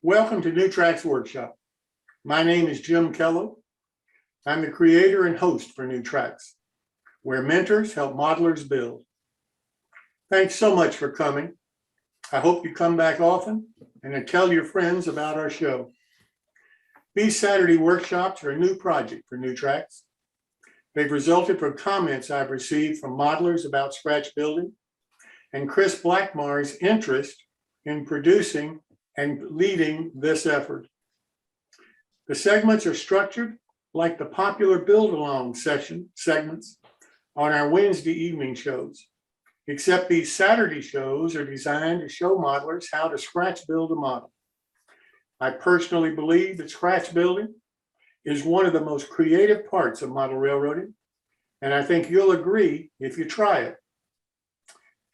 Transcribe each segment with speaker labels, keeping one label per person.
Speaker 1: Welcome to New Tracks Workshop. My name is Jim Kello. I'm the creator and host for New Tracks, where mentors help modelers build. Thanks so much for coming. I hope you come back often and tell your friends about our show. These Saturday workshops are a new project for New Tracks. They've resulted from comments I've received from modelers about scratch building and Chris Blackmar's interest in producing and leading this effort. The segments are structured like the popular build-along segments on our Wednesday evening shows, except these Saturday shows are designed to show modelers how to scratch build a model. I personally believe that scratch building is one of the most creative parts of model railroading, and I think you'll agree if you try it.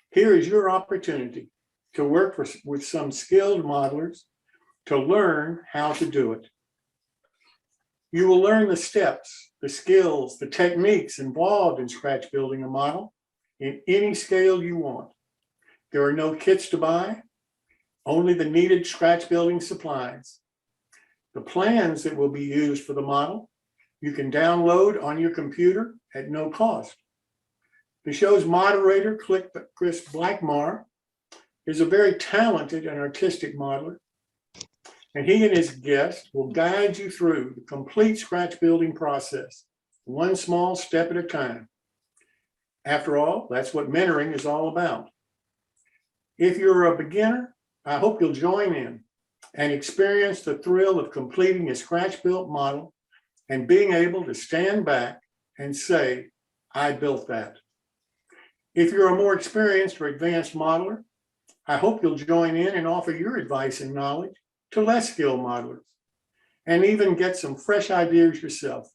Speaker 1: Here is your opportunity to work with some skilled modelers to learn how to do it. You will learn the steps, the skills, the techniques involved in scratch building a model in any scale you want. There are no kits to buy, only the needed scratch building supplies. The plans that will be used for the model, you can download on your computer at no cost. The show's moderator, Chris Blackmar, is a very talented and artistic modeler, and he and his guests will guide you through the complete scratch building process, one small step at a time. After all, that's what mentoring is all about. If you're a beginner, I hope you'll join in and experience the thrill of completing a scratch-built model and being able to stand back and say, I built that. If you're a more experienced or advanced modeler, I hope you'll join in and offer your advice and knowledge to less skilled modelers, and even get some fresh ideas yourself.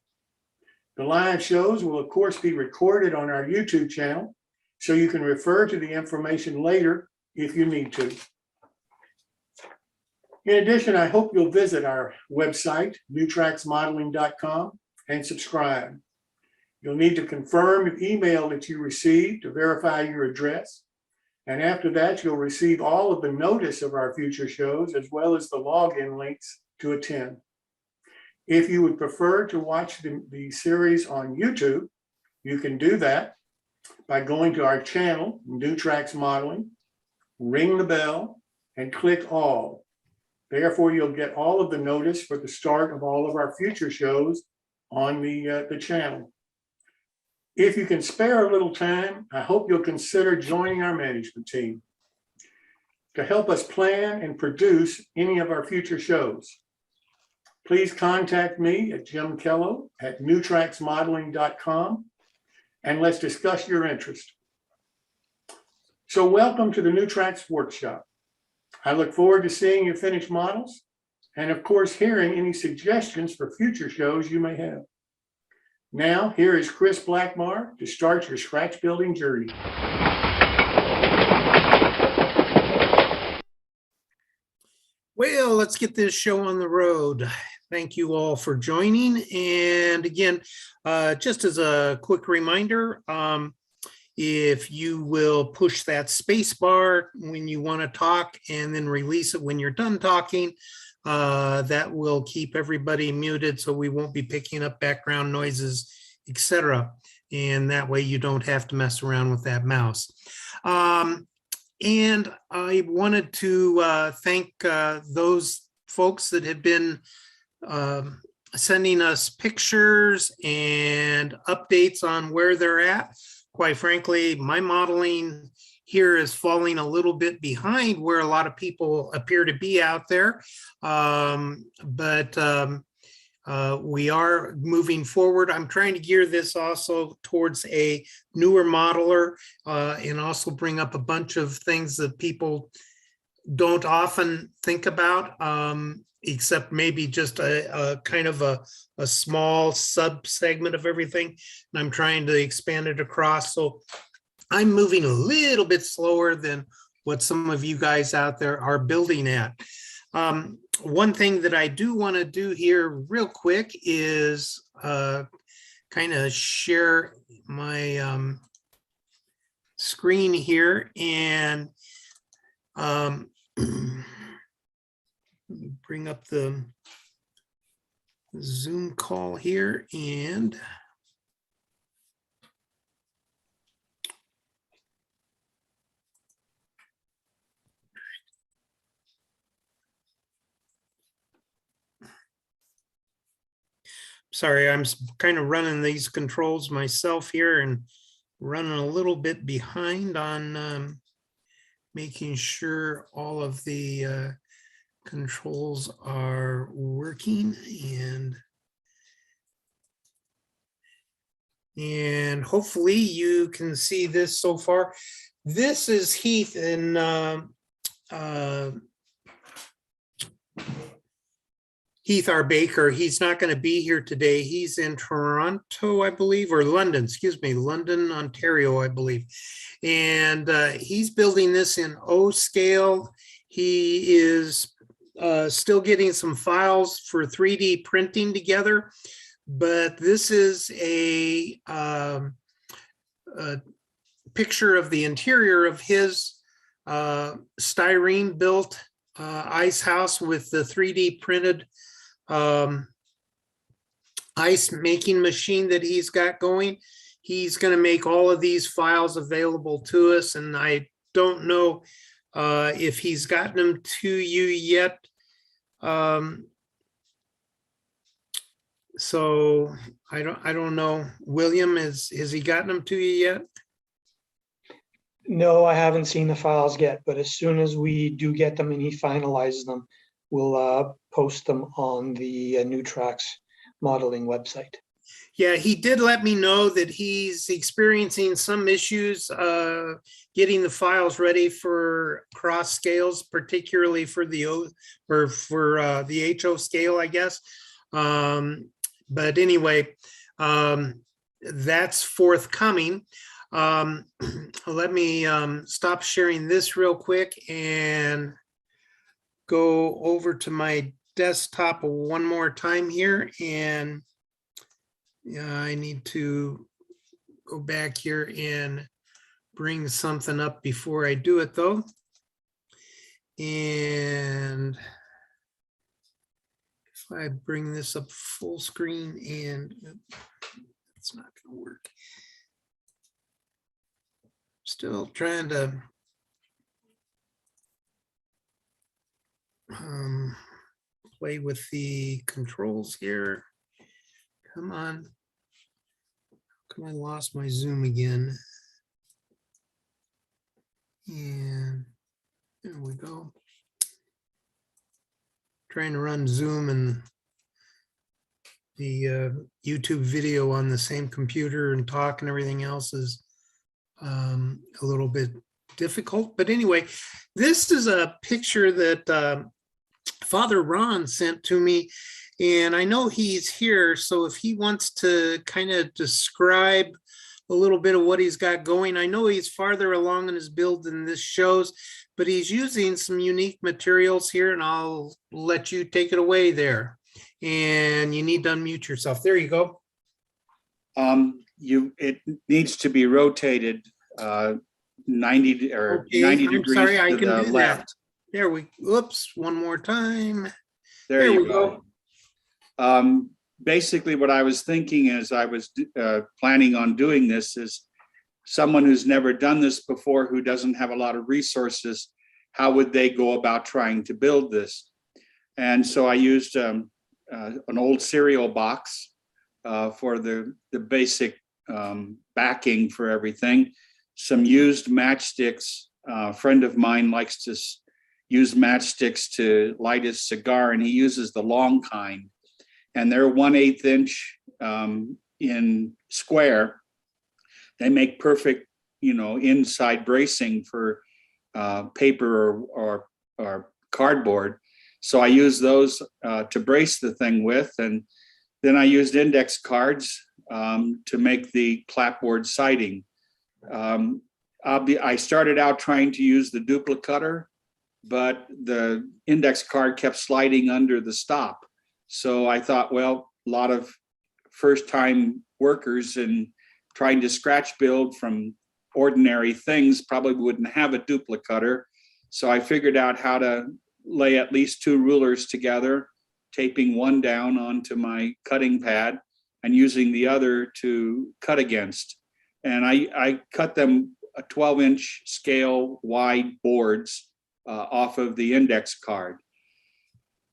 Speaker 1: The live shows will, of course, be recorded on our YouTube channel, so you can refer to the information later if you need to. In addition, I hope you'll visit our website, newtracksmodeling.com, and subscribe. You'll need to confirm the email that you received to verify your address. And after that, you'll receive all of the notice of our future shows, as well as the login links to attend. If you would prefer to watch the series on YouTube, you can do that by going to our channel, New Tracks Modeling, ring the bell, and click all. Therefore, you'll get all of the notice for the start of all of our future shows on the channel. If you can spare a little time, I hope you'll consider joining our management team to help us plan and produce any of our future shows. Please contact me at Jim Kello at newtracksmodeling.com, and let's discuss your interest. So welcome to the New Tracks Workshop. I look forward to seeing your finished models and, of course, hearing any suggestions for future shows you may have. Now, here is Chris Blackmar to start your scratch building journey.
Speaker 2: Well, let's get this show on the road. Thank you all for joining. And again, just as a quick reminder, if you will push that space bar when you want to talk and then release it when you're done talking, that will keep everybody muted so we won't be picking up background noises, etc. And that way you don't have to mess around with that mouse. And I wanted to thank those folks that have been sending us pictures and updates on where they're at. Quite frankly, my modeling here is falling a little bit behind where a lot of people appear to be out there. But we are moving forward. I'm trying to gear this also towards a newer modeler and also bring up a bunch of things that people don't often think about, except maybe just a kind of a small sub segment of everything. And I'm trying to expand it across. So I'm moving a little bit slower than what some of you guys out there are building at. One thing that I do want to do here real quick is kind of share my screen here, and Let me bring up the Zoom call here and sorry, I'm kind of running these controls myself here and running a little bit behind on making sure all of the controls are working and hopefully you can see this so far. This is Heath and Heath, our baker. He's not going to be here today. He's in Toronto, I believe, or London, excuse me, London, Ontario, I believe. And he's building this in O scale. He is still getting some files for 3D printing together, but this is a picture of the interior of his styrene built ice house with the 3D printed ice making machine that he's got going. He's going to make all of these files available to us, and I don't know if he's gotten them to you yet. So I don't know. William, has he gotten them to you yet?
Speaker 3: No, I haven't seen the files yet, but as soon as we do get them and he finalizes them, we'll post them on the New Tracks modeling website.
Speaker 2: Yeah, he did let me know that he's experiencing some issues getting the files ready for cross scales, particularly for the the HO scale, I guess. But anyway, that's forthcoming. Let me stop sharing this real quick and go over to my desktop one more time here. And I need to go back here and bring something up before I do it though. And if I bring this up full screen, and it's not going to work. Still trying to play with the controls here. Come on. Come on, I lost my Zoom again. And there we go. Trying to run Zoom and the YouTube video on the same computer and talk and everything else is a little bit difficult. But anyway, this is a picture that Father Ron sent to me, and I know he's here, so if he wants to kind of describe a little bit of what he's got going. I know he's farther along in his build than this shows, but he's using some unique materials here, and I'll let you take it away there. And you need to unmute yourself. There you go.
Speaker 4: It needs to be rotated 90 or
Speaker 2: Okay,
Speaker 4: 90
Speaker 2: I'm
Speaker 4: degrees
Speaker 2: sorry, I
Speaker 4: to
Speaker 2: can
Speaker 4: the
Speaker 2: do
Speaker 4: left.
Speaker 2: that. There we, whoops, one more time.
Speaker 4: There
Speaker 2: we
Speaker 4: you go. Basically, what I was thinking as I was planning on doing this is someone who's never done this before, who doesn't have a lot of resources, how would they go about trying to build this? And so I used an old cereal box for the basic backing for everything. Some used matchsticks. A friend of mine likes to use matchsticks to light his cigar, and he uses the long kind. And they're 1/8 inch in square. They make perfect, inside bracing for paper or cardboard. So I use those to brace the thing with, and then I used index cards to make the clapboard siding. I started out trying to use the duplicator, but the index card kept sliding under the stop. So I thought, well, a lot of first-time workers and trying to scratch build from ordinary things probably wouldn't have a duplicator. So I figured out how to lay at least 2 rulers together, taping one down onto my cutting pad and using the other to cut against. And I cut them a 12-inch scale wide boards off of the index card.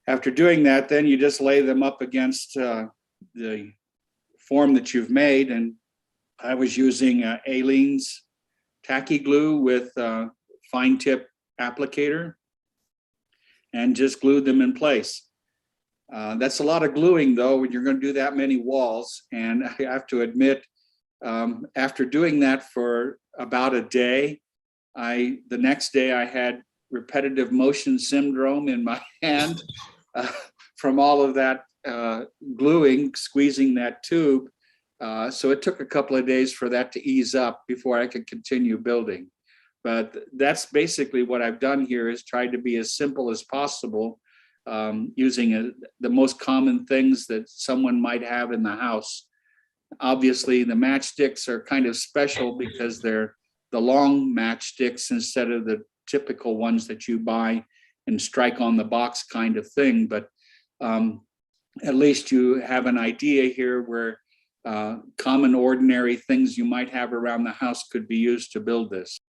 Speaker 4: After doing that, then you just lay them up against the form that you've made. And I was using Aleene's tacky glue with fine tip applicator and just glued them in place. That's a lot of gluing though, when you're going to do that many walls. And I have to admit, after doing that for about a day, the next day I had repetitive motion syndrome in my hand from all of that gluing, squeezing that tube. So it took a couple of days for that to ease up before I could continue building. But that's basically what I've done here, is tried to be as simple as possible, using the most common things that someone might have in the house. Obviously, the matchsticks are kind of special because they're the long matchsticks instead of the typical ones that you buy and strike on the box kind of thing. But at least you have an idea here where common ordinary things you might have around the house could be used to build this.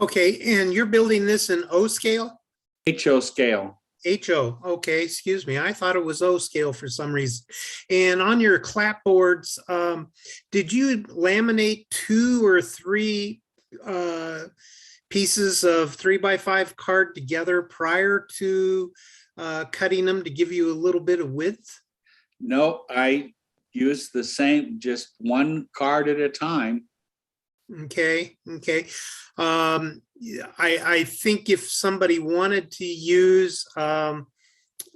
Speaker 2: Okay, and you're building this in O scale?
Speaker 4: HO scale.
Speaker 2: HO, okay, excuse me. I thought it was O scale for some reason. And on your clapboards, did you laminate 2 or 3 pieces of 3x5 card together prior to cutting them to give you a little bit of width?
Speaker 4: No, I used the same, just one card at a time.
Speaker 2: Okay. I think if somebody wanted to use 2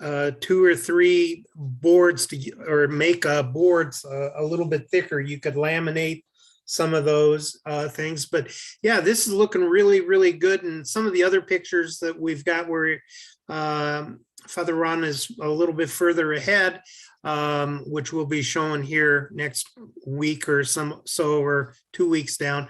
Speaker 2: or 3 boards or make boards a little bit thicker, you could laminate some of those things. But yeah, this is looking really, really good. And some of the other pictures that we've got where Father Ron is a little bit further ahead, which will be shown here next week or or 2 weeks down.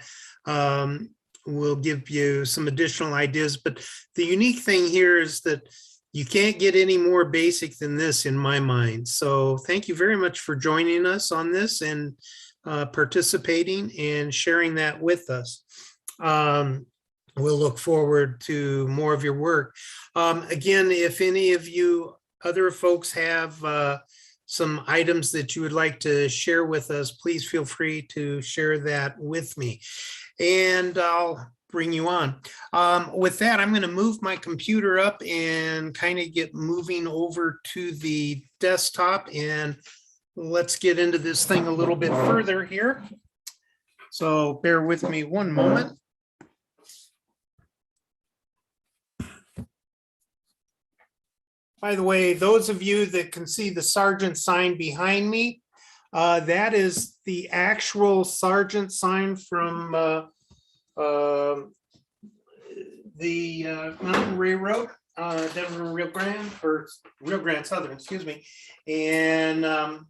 Speaker 2: We'll give you some additional ideas. But the unique thing here is that you can't get any more basic than this in my mind. So thank you very much for joining us on this and participating and sharing that with us. We'll look forward to more of your work. Again, if any of you other folks have some items that you would like to share with us, please feel free to share that with me. And I'll bring you on. With that, I'm going to move my computer up and kind of get moving over to the desktop, and let's get into this thing a little bit further here. So bear with me one moment. By the way, those of you that can see the sergeant sign behind me, that is the actual sergeant sign from the Mountain Railroad, Denver Rio Grande, or Rio Grande Southern, excuse me. And a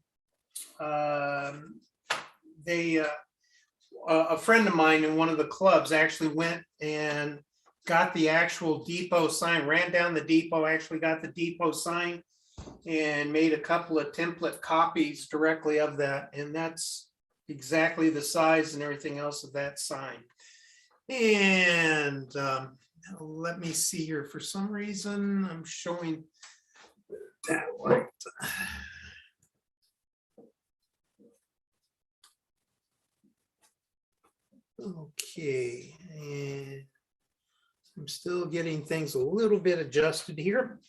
Speaker 2: friend of mine in one of the clubs actually went and got the actual depot sign, ran down the depot, actually got the depot sign and made a couple of template copies directly of that. And that's exactly the size and everything else of that sign. And let me see here. For some reason, I'm showing that right. Okay, and I'm still getting things a little bit adjusted here.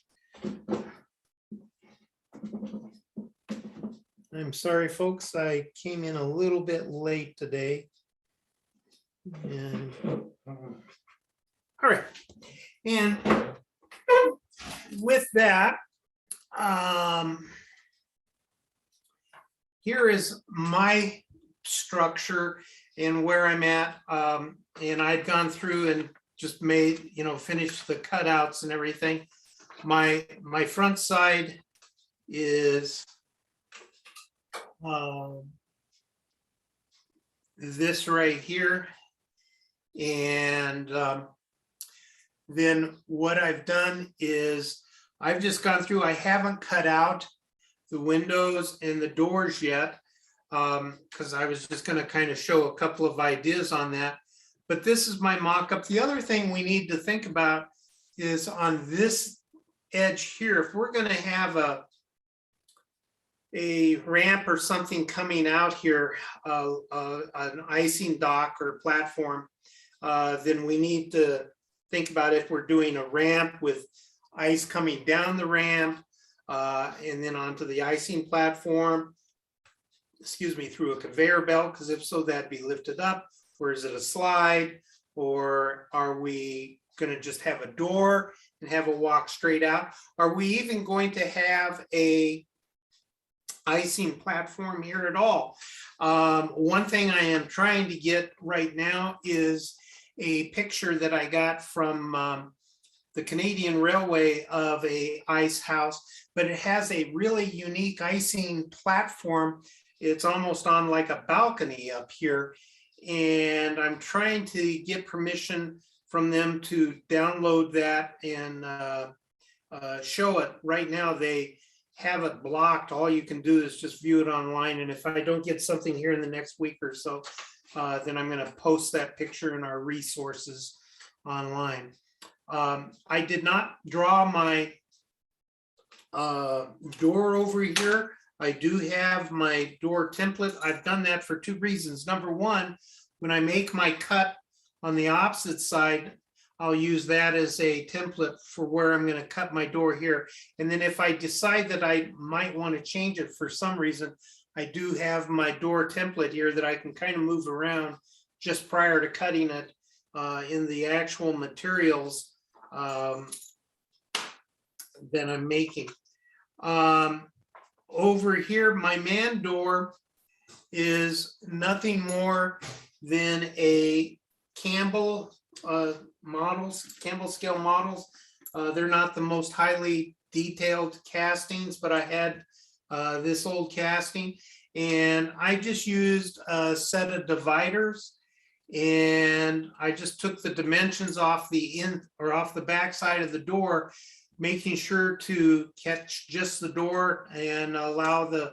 Speaker 2: I'm sorry, folks, I came in a little bit late today. And all right, and with that, here is my structure and where I'm at. And I'd gone through and just made, finished the cutouts and everything. My front side is this right here. And then what I've done is I've just gone through, I haven't cut out the windows and the doors yet, because I was just going to kind of show a couple of ideas on that. But this is my mock-up. The other thing we need to think about is on this edge here, if we're going to have a ramp or something coming out here, an icing dock or platform, then we need to think about if we're doing a ramp with ice coming down the ramp and then onto the icing platform, excuse me, through a conveyor belt, because if so, that'd be lifted up. Or is it a slide? Or are we going to just have a door and have a walk straight out? Are we even going to have a icing platform here at all? One thing I am trying to get right now is a picture that I got from the Canadian Railway of a ice house, but it has a really unique icing platform. It's almost on like a balcony up here. And I'm trying to get permission from them to download that and show it. Right now, they have it blocked. All you can do is just view it online. And if I don't get something here in the next week or so, then I'm going to post that picture in our resources online. I did not draw my door over here. I do have my door template. I've done that for two reasons. Number one, when I make my cut on the opposite side, I'll use that as a template for where I'm going to cut my door here. And then if I decide that I might want to change it for some reason, I do have my door template here that I can kind of move around just prior to cutting it in the actual materials that I'm making. Over here, my man door is nothing more than a Campbell Campbell scale models. They're not the most highly detailed castings, but I had this old casting, and I just used a set of dividers, and I just took the dimensions off the off the back side of the door, making sure to catch just the door and allow the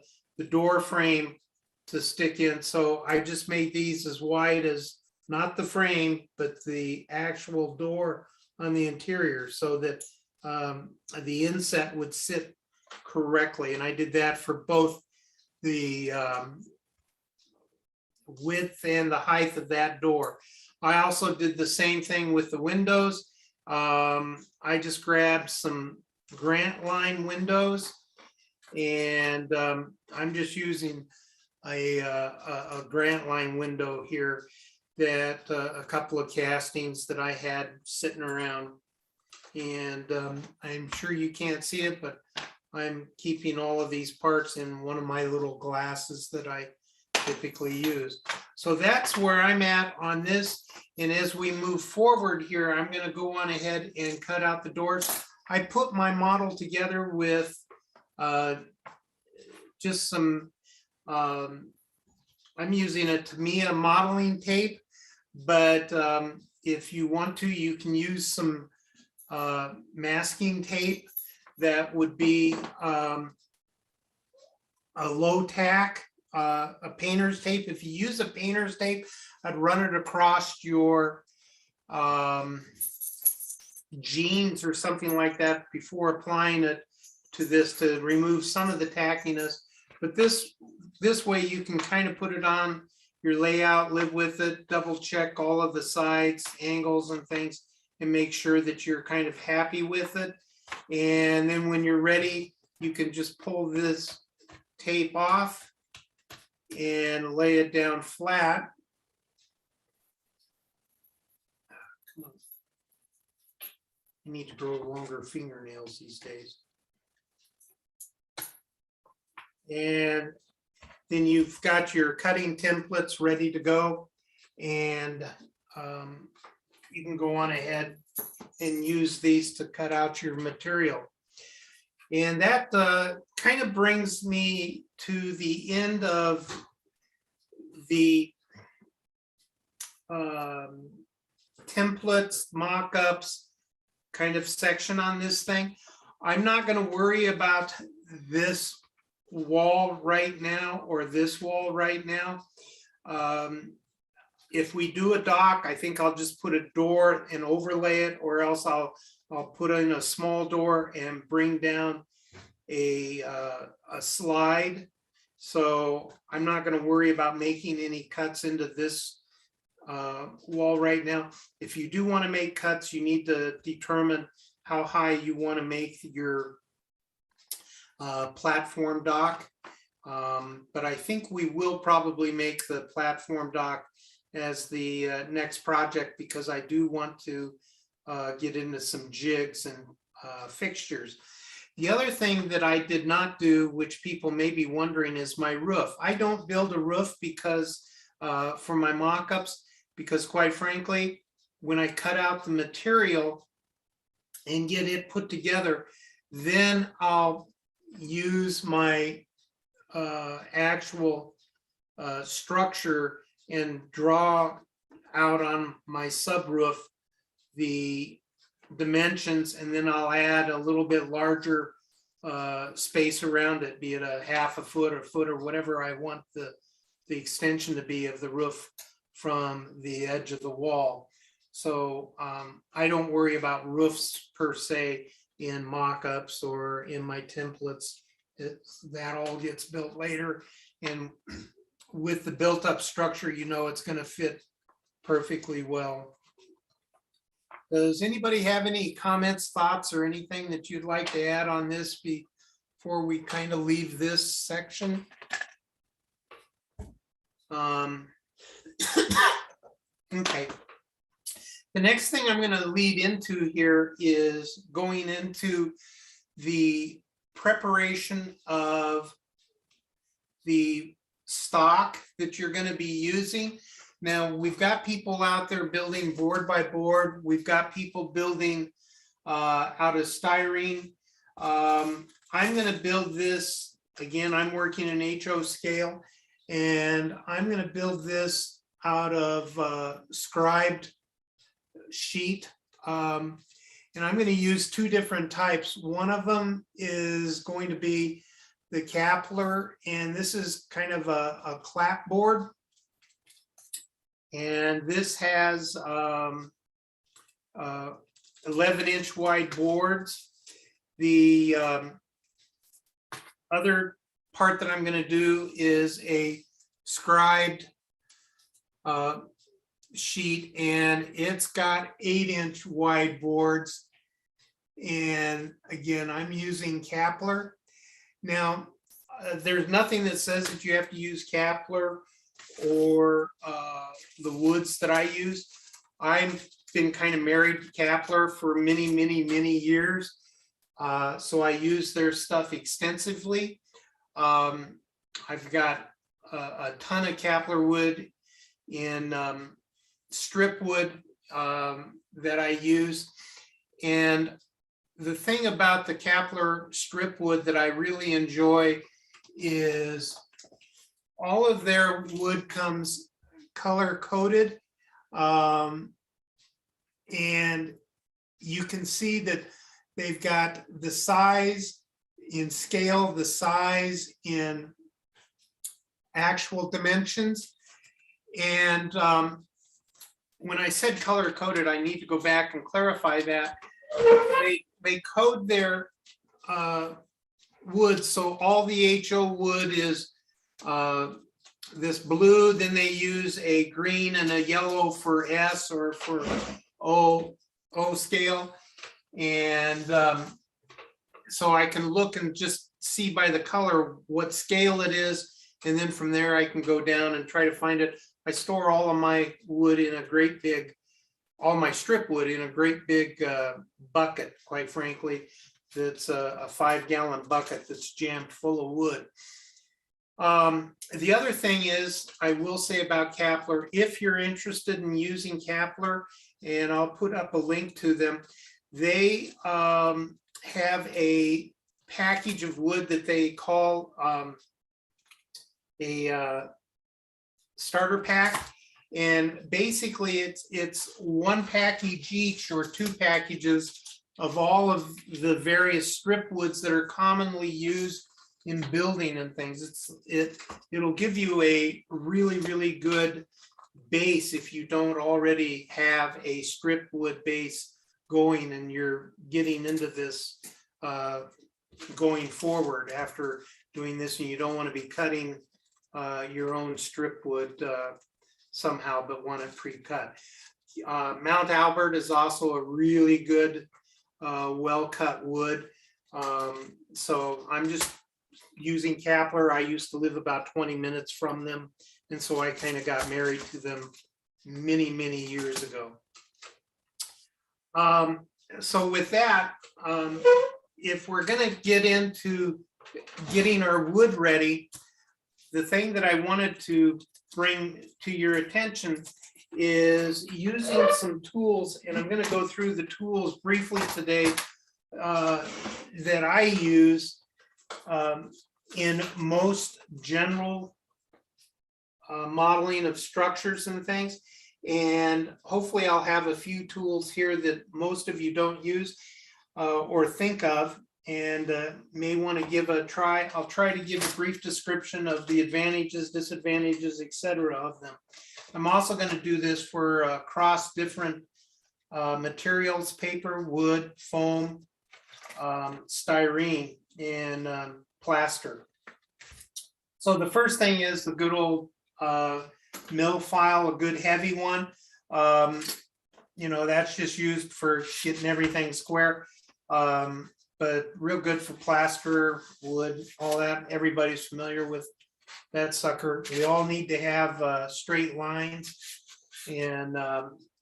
Speaker 2: door frame to stick in. So I just made these as wide as, not the frame, but the actual door on the interior, so that the inset would sit correctly. And I did that for both the width and the height of that door. I also did the same thing with the windows. I just grabbed some Grant line windows, and I'm just using a Grant line window here that a couple of castings that I had sitting around. And I'm sure you can't see it, but I'm keeping all of these parts in one of my little glasses that I typically use. So that's where I'm at on this. And as we move forward here, I'm going to go on ahead and cut out the doors. I put my model together with just some, I'm using a Tamiya modeling tape, but if you want to, you can use some masking tape that would be a low tack, a painter's tape. If you use a painter's tape, I'd run it across your jeans or something like that before applying it to this to remove some of the tackiness. But this way you can kind of put it on your layout, live with it, double check all of the sides, angles and things, and make sure that you're kind of happy with it. And then when you're ready, you can just pull this tape off and lay it down flat. Come on. You need to grow longer fingernails these days. And then you've got your cutting templates ready to go, and you can go on ahead and use these to cut out your material. And that kind of brings me to the end of the templates, mock-ups kind of section on this thing. I'm not going to worry about this wall right now or this wall right now. If we do a dock, I think I'll just put a door and overlay it, or else I'll put in a small door and bring down a slide. So I'm not going to worry about making any cuts into this wall right now. If you do want to make cuts, you need to determine how high you want to make your platform dock. But I think we will probably make the platform dock as the next project, because I do want to get into some jigs and fixtures. The other thing that I did not do, which people may be wondering, is my roof. I don't build a roof because for my mock-ups, because quite frankly, when I cut out the material and get it put together, then I'll use my actual structure and draw out on my subroof the dimensions, and then I'll add a little bit larger space around it, be it a half a foot or foot or whatever I want the extension to be of the roof from the edge of the wall. So I don't worry about roofs per se in mock-ups or in my templates. That all gets built later, and with the built-up structure, you know it's going to fit perfectly well. Does anybody have any comments, thoughts, or anything that you'd like to add on this before we kind of leave this section? Okay. The next thing I'm going to lead into here is going into the preparation of the stock that you're going to be using. Now, we've got people out there building board by board. We've got people building out of styrene. I'm going to build this, again, I'm working in HO scale, and I'm going to build this out of scribed sheet. And I'm going to use two different types. One of them is going to be the Kepler, and this is kind of a clapboard. And this has 11-inch wide boards. The other part that I'm going to do is a scribed sheet, and it's got 8-inch wide boards. And again, I'm using Kepler. Now, there's nothing that says that you have to use Kepler or the woods that I use. I've been kind of married to Kepler for many years. So I use their stuff extensively. I've got a ton of Kepler wood in strip wood that I use. And the thing about the Kepler strip wood that I really enjoy is all of their wood comes color coded. And you can see that they've got the size in scale, the size in actual dimensions. And when I said color coded, I need to go back and clarify that. They code their wood, so all the HO wood is this blue, then they use a green and a yellow for S or for O scale. And so I can look and just see by the color what scale it is. And then from there, I can go down and try to find it. I store all of my wood in a great big, all my strip wood in a great big bucket, quite frankly. That's a 5-gallon bucket that's jammed full of wood. The other thing is, I will say about Kepler, if you're interested in using Kepler, and I'll put up a link to them, they have a package of wood that they call a starter pack. And basically it's one package each or two packages of all of the various strip woods that are commonly used in building and things. It'll give you a really, really good base if you don't already have a strip wood base going and you're getting into this going forward after doing this, and you don't want to be cutting your own strip wood somehow, but want it pre-cut. Mount Albert is also a really good well-cut wood. So I'm just using Kapler. I used to live about 20 minutes from them, and so I kind of got married to them many, many years ago. So with that, if we're going to get into getting our wood ready, the thing that I wanted to bring to your attention is using some tools, and I'm going to go through the tools briefly today that I use in most general modeling of structures and things. And hopefully I'll have a few tools here that most of you don't use or think of, and may want to give a try. I'll try to give a brief description of the advantages, disadvantages, etc. of them. I'm also going to do this for across different materials: paper, wood, foam, styrene, and plaster. So the first thing is the good old mill file, a good heavy one. You know, that's just used for getting everything square, but real good for plaster, wood, all that. Everybody's familiar with that sucker. We all need to have straight lines and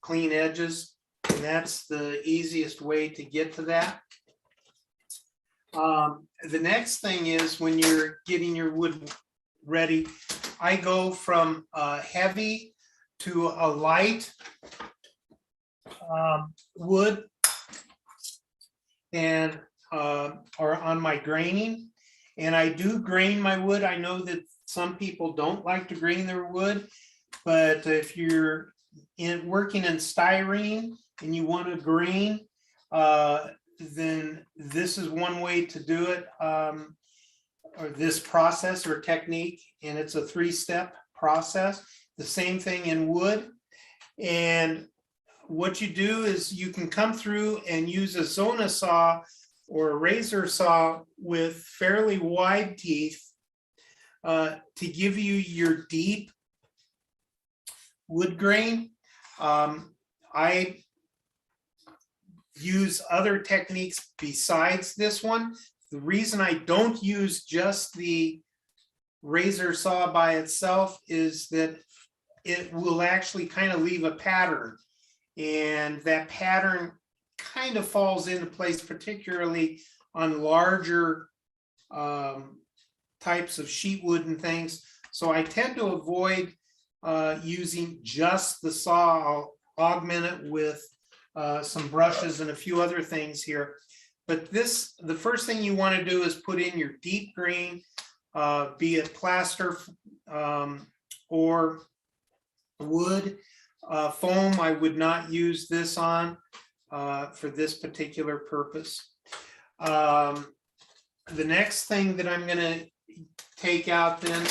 Speaker 2: clean edges, and that's the easiest way to get to that. The next thing is when you're getting your wood ready, I go from heavy to a light wood, and or on my graining, and I do grain my wood. I know that some people don't like to grain their wood, but if you're working in styrene and you want to grain, then this is one way to do it, or this process or technique, and it's a 3-step process. The same thing in wood. And what you do is you can come through and use a Zona saw or a razor saw with fairly wide teeth to give you your deep wood grain. I use other techniques besides this one. The reason I don't use just the razor saw by itself is that it will actually kind of leave a pattern, and that pattern kind of falls into place, particularly on larger types of sheet wood and things. So I tend to avoid using just the saw. I'll augment it with some brushes and a few other things here. But this, the first thing you want to do is put in your deep green, be it plaster or wood. Foam, I would not use this on for this particular purpose. The next thing that I'm going to take out then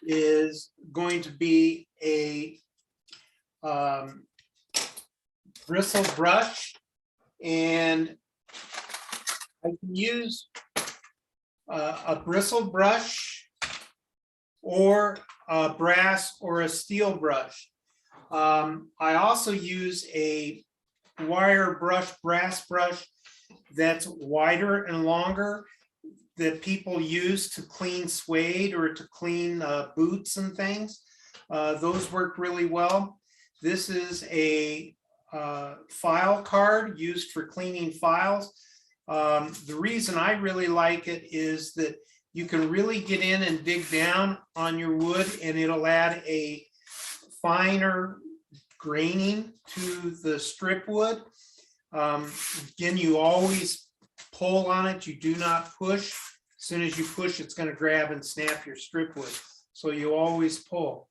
Speaker 2: is going to be a bristle brush, and I can use a bristle brush or a brass or a steel brush. I also use a wire brush, brass brush, that's wider and longer, that people use to clean suede or to clean boots and things. Those work really well. This is a file card used for cleaning files. The reason I really like it is that you can really get in and dig down on your wood, and it'll add a finer graining to the strip wood. Again, you always pull on it. You do not push. As soon as you push, it's going to grab and snap your strip wood. So you always pull.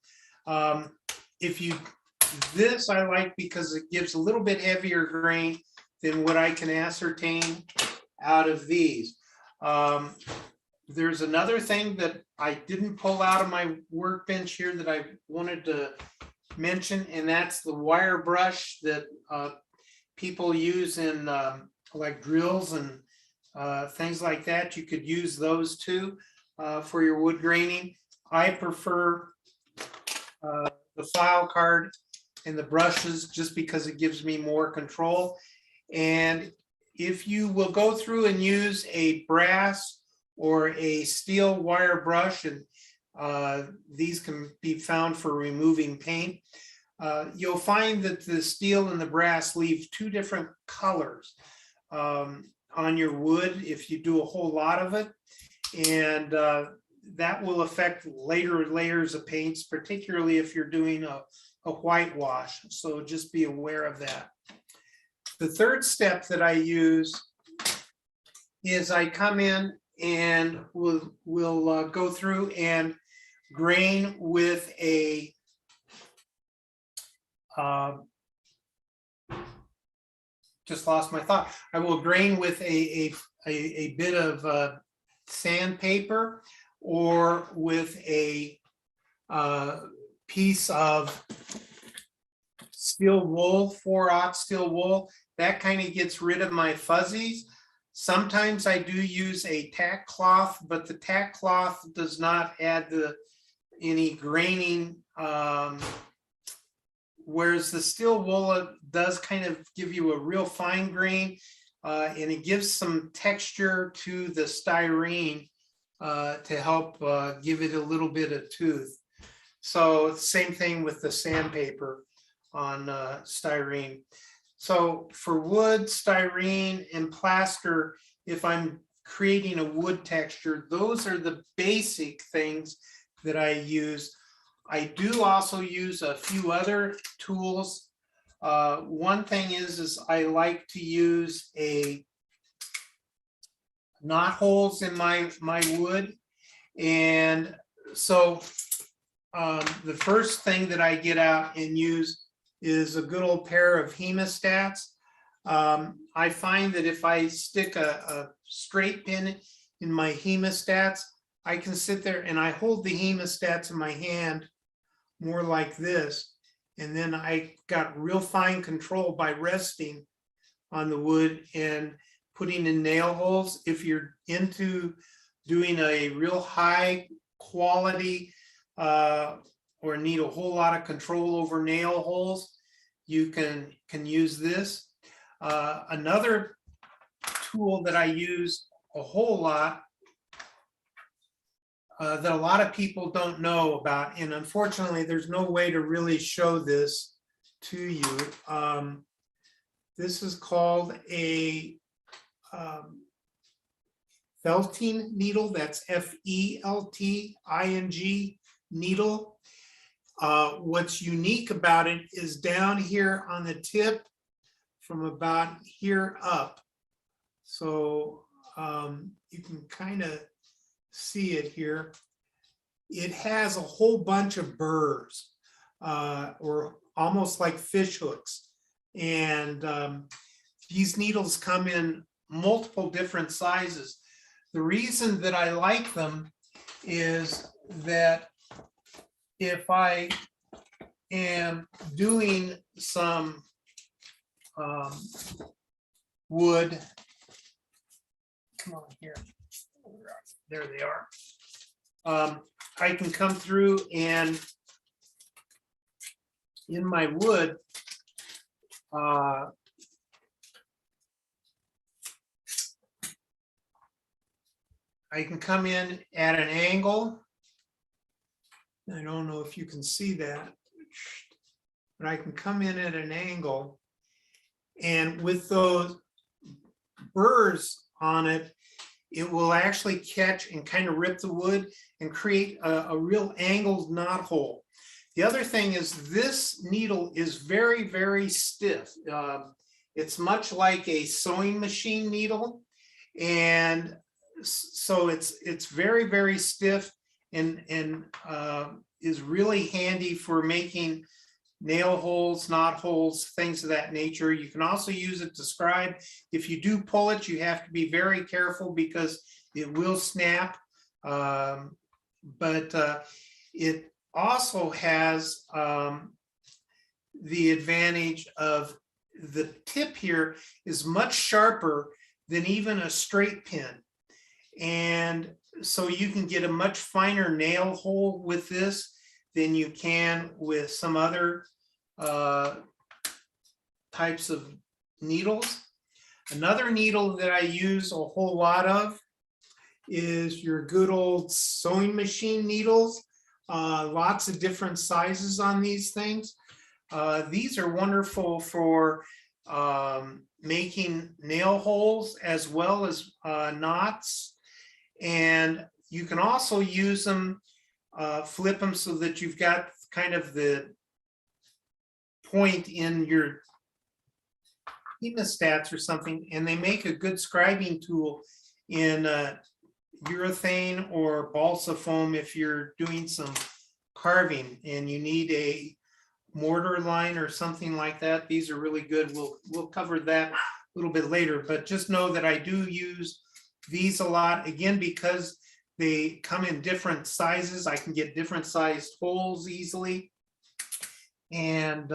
Speaker 2: This I like because it gives a little bit heavier grain than what I can ascertain out of these. There's another thing that I didn't pull out of my workbench here that I wanted to mention, and that's the wire brush that people use in like drills and things like that. You could use those too for your wood graining. I prefer the file card and the brushes just because it gives me more control. And if you will go through and use a brass or a steel wire brush, and these can be found for removing paint, you'll find that the steel and the brass leave two different colors on your wood if you do a whole lot of it. And that will affect later layers of paints, particularly if you're doing a whitewash. So just be aware of that. The third step that I use is I come in and we'll go through and grain with a just lost my thought. I will grain with a bit of sandpaper or with a piece of steel wool, 4/0 steel wool. That kind of gets rid of my fuzzies. Sometimes I do use a tack cloth, but the tack cloth does not add any graining, whereas the steel wool does kind of give you a real fine grain, and it gives some texture to the styrene to help give it a little bit of tooth. So same thing with the sandpaper on styrene. So for wood, styrene, and plaster, if I'm creating a wood texture, those are the basic things that I use. I do also use a few other tools. One thing is I like to use knot holes in my wood. And so the first thing that I get out and use is a good old pair of hemostats. I find that if I stick a straight pin in my hemostats, I can sit there and I hold the hemostats in my hand more like this. And then I got real fine control by resting on the wood and putting in nail holes. If you're into doing a real high quality or need a whole lot of control over nail holes, you can use this. Another tool that I use a whole lot that a lot of people don't know about, and unfortunately there's no way to really show this to you. This is called a felting needle. That's Felting needle. What's unique about it is down here on the tip from about here up. So you can kind of see it here. It has a whole bunch of burrs or almost like fish hooks. And these needles come in multiple different sizes. The reason that I like them is that if I am doing some wood, come on here, there they are. I can come through and in my wood, I can come in at an angle. I don't know if you can see that, but I can come in at an angle, and with those burrs on it, it will actually catch and kind of rip the wood and create a real angled knot hole. The other thing is this needle is very, very stiff. It's much like a sewing machine needle. And so it's very, very stiff and is really handy for making nail holes, knot holes, things of that nature. You can also use it to scribe. If you do pull it, you have to be very careful because it will snap. But it also has the advantage of the tip here is much sharper than even a straight pin. And so you can get a much finer nail hole with this than you can with some other types of needles. Another needle that I use a whole lot of is your good old sewing machine needles. Lots of different sizes on these things. These are wonderful for making nail holes as well as knots. And you can also use them, flip them so that you've got kind of the point in your hemostats or something, and they make a good scribing tool in urethane or balsa foam if you're doing some carving and you need a mortar line or something like that. These are really good. We'll cover that a little bit later, but just know that I do use these a lot, again, because they come in different sizes. I can get different sized holes easily, and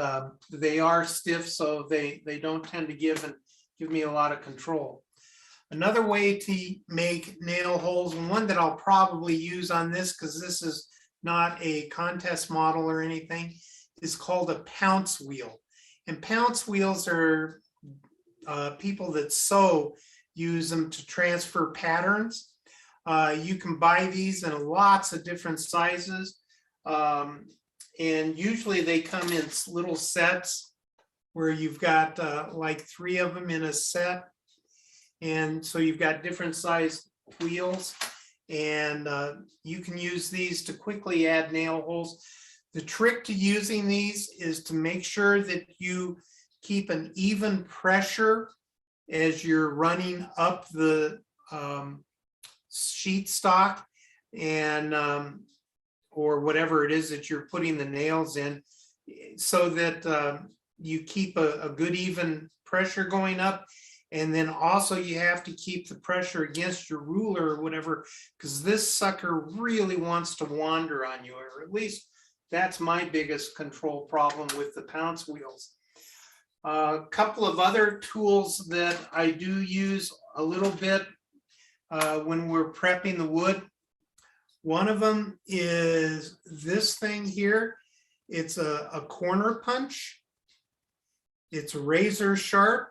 Speaker 2: they are stiff, so they don't tend to give me a lot of control. Another way to make nail holes, and one that I'll probably use on this because this is not a contest model or anything, is called a Pounce Wheel. And Pounce Wheels are people that sew use them to transfer patterns. You can buy these in lots of different sizes. And usually they come in little sets where you've got like 3 of them in a set. And so you've got different sized wheels, and you can use these to quickly add nail holes. The trick to using these is to make sure that you keep an even pressure as you're running up the sheet stock and or whatever it is that you're putting the nails in, so that you keep a good even pressure going up. And then also you have to keep the pressure against your ruler or whatever, because this sucker really wants to wander on you, or at least that's my biggest control problem with the Pounce wheels. A couple of other tools that I do use a little bit when we're prepping the wood. One of them is this thing here. It's a corner punch. It's razor sharp,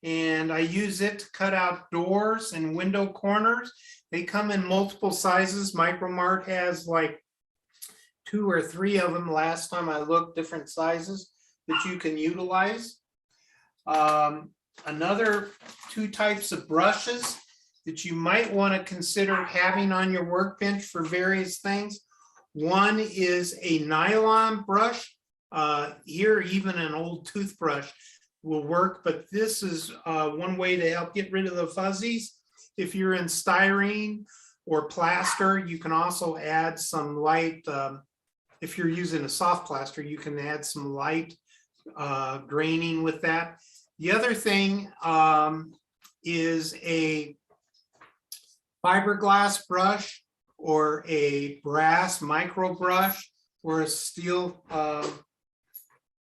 Speaker 2: and I use it to cut out doors and window corners. They come in multiple sizes. Micro Mart has like 2 or 3 of them last time I looked, different sizes that you can utilize. Another 2 types of brushes that you might want to consider having on your workbench for various things. One is a nylon brush. Here, even an old toothbrush will work, but this is one way to help get rid of the fuzzies. If you're in styrene or plaster, you can also add some light, if you're using a soft plaster, you can add some light graining with that. The other thing is a fiberglass brush or a brass micro brush or a steel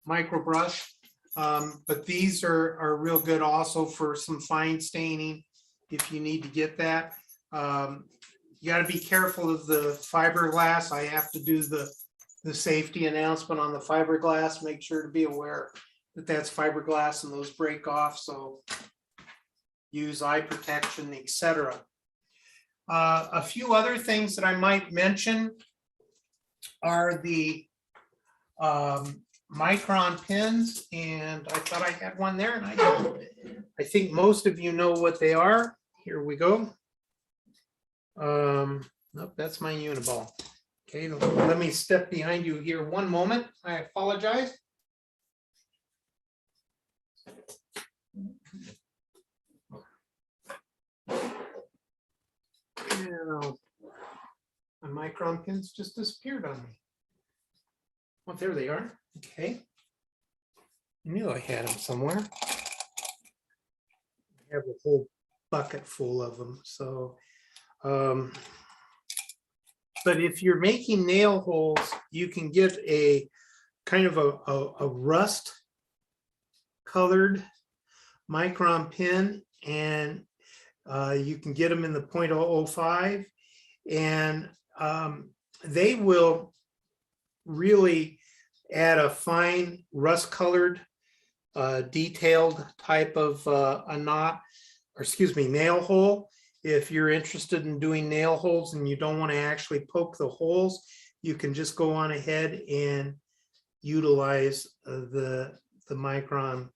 Speaker 2: micro brush. But these are real good also for some fine staining if you need to get that. You got to be careful of the fiberglass. I have to do the safety announcement on the fiberglass. Make sure to be aware that that's fiberglass and those break off. So use eye protection, etc. A few other things that I might mention are the Micron Pins, and I thought I had one there, and I don't. I think most of you know what they are. Here we go. Nope, that's my Uniball. Okay, let me step behind you here one moment. I apologize. Now, my Micron Pins just disappeared on me. Oh, there they are. Okay. I knew I had them somewhere. I have a whole bucket full of them. So, but if you're making nail holes, you can get a kind of a rust colored Micron pin, and you can get them in the 0.005, and they will really add a fine rust colored detailed type of a knot, or excuse me, nail hole. If you're interested in doing nail holes and you don't want to actually poke the holes, you can just go on ahead and utilize the Micron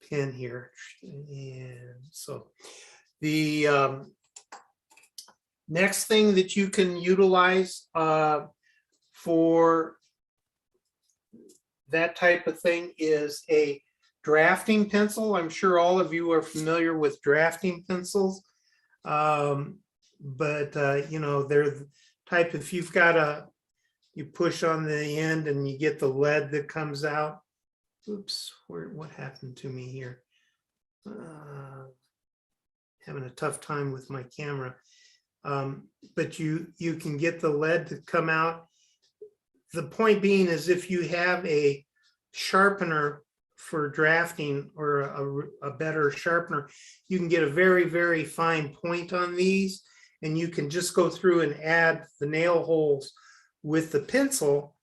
Speaker 2: pin here. And so the next thing that you can utilize for that type of thing is a drafting pencil. I'm sure all of you are familiar with drafting pencils. But you know, they're the type, if you've got you push on the end and you get the lead that comes out. Oops, what happened to me here? Having a tough time with my camera. But you can get the lead to come out. The point being is, if you have a sharpener for drafting, or a better sharpener, you can get a very, very fine point on these, and you can just go through and add the nail holes with the pencil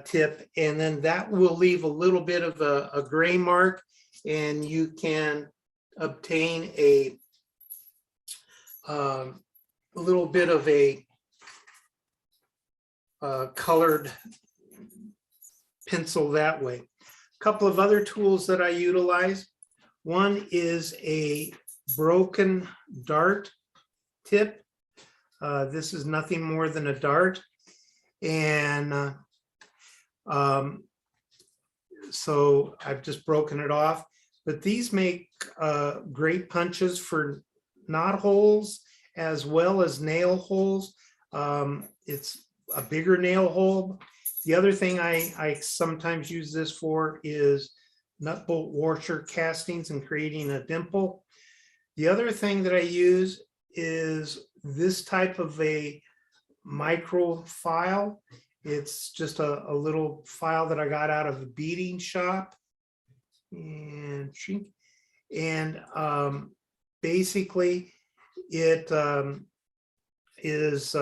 Speaker 2: tip, and then that will leave a little bit of a gray mark, and you can obtain a little bit of a colored pencil that way. A couple of other tools that I utilize. One is a broken dart tip. This is nothing more than a dart. And so I've just broken it off. But these make great punches for knot holes as well as nail holes. It's a bigger nail hole. The other thing I sometimes use this for is nut bolt washer castings and creating a dimple. The other thing that I use is this type of a micro file. It's just a little file that I got out of a beading shop. And basically it is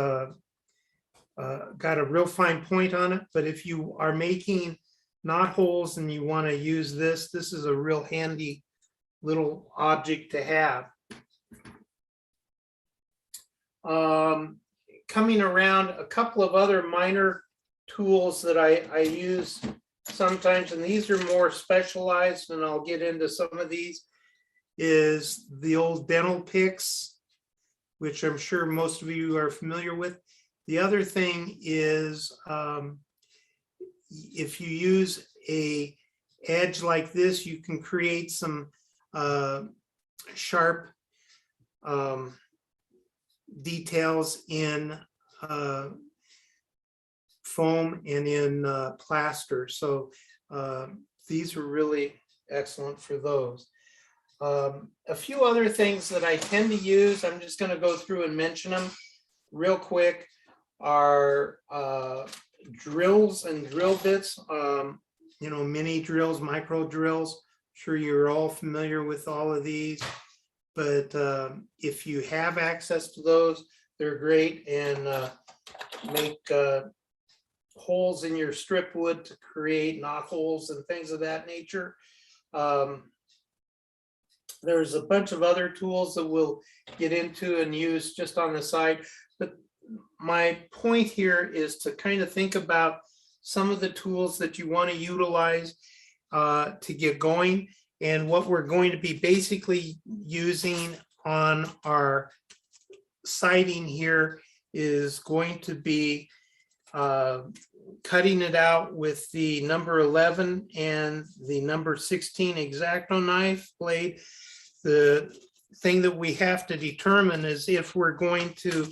Speaker 2: got a real fine point on it, but if you are making knot holes and you want to use this, this is a real handy little object to have. Coming around, a couple of other minor tools that I use sometimes, and these are more specialized, and I'll get into some of these, is the old dental picks, which I'm sure most of you are familiar with. The other thing is, if you use a edge like this, you can create some sharp details in foam and in plaster. So these are really excellent for those. A few other things that I tend to use, I'm just going to go through and mention them real quick, are drills and drill bits, you know, mini drills, micro drills. I'm sure you're all familiar with all of these, but if you have access to those, they're great, and make holes in your strip wood to create knot holes and things of that nature. There's a bunch of other tools that we'll get into and use just on the side, but my point here is to kind of think about some of the tools that you want to utilize to get going. And what we're going to be basically using on our siding here is going to be cutting it out with the number 11 and the number 16 X-Acto knife blade. The thing that we have to determine is if we're going to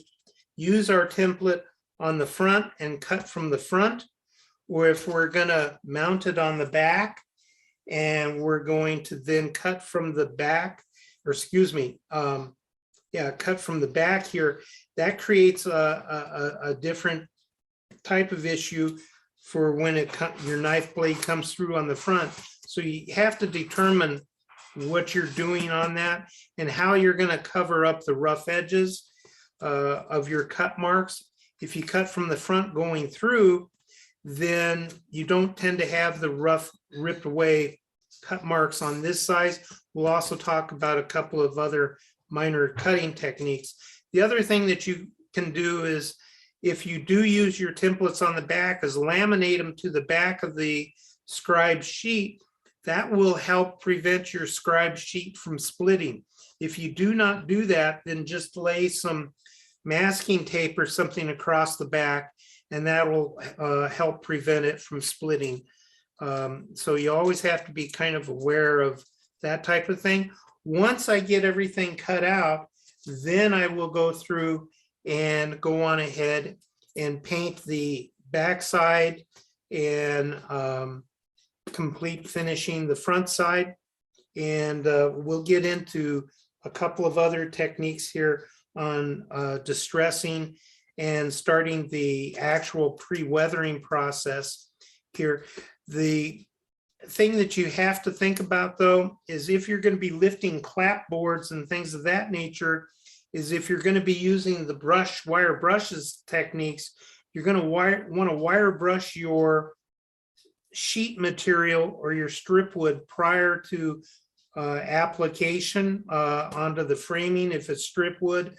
Speaker 2: use our template on the front and cut from the front, or if we're gonna mount it on the back and we're going to then cut from the back, or excuse me, cut from the back here, that creates a different type of issue for when your knife blade comes through on the front. So you have to determine what you're doing on that and how you're going to cover up the rough edges of your cut marks. If you cut from the front going through, then you don't tend to have the rough ripped away cut marks on this size. We'll also talk about a couple of other minor cutting techniques. The other thing that you can do is, if you do use your templates on the back, is laminate them to the back of the scribe sheet. That will help prevent your scribe sheet from splitting. If you do not do that, then just lay some masking tape or something across the back, and that will help prevent it from splitting. So you always have to be kind of aware of that type of thing. Once I get everything cut out, then I will go through and go on ahead and paint the backside and complete finishing the front side. And we'll get into a couple of other techniques here on distressing and starting the actual pre-weathering process here. The thing that you have to think about, though, is if you're going to be lifting clapboards and things of that nature, is if you're going to be using the wire brushes techniques, you're going to want to wire brush your sheet material or your strip wood prior to application onto the framing if it's strip wood,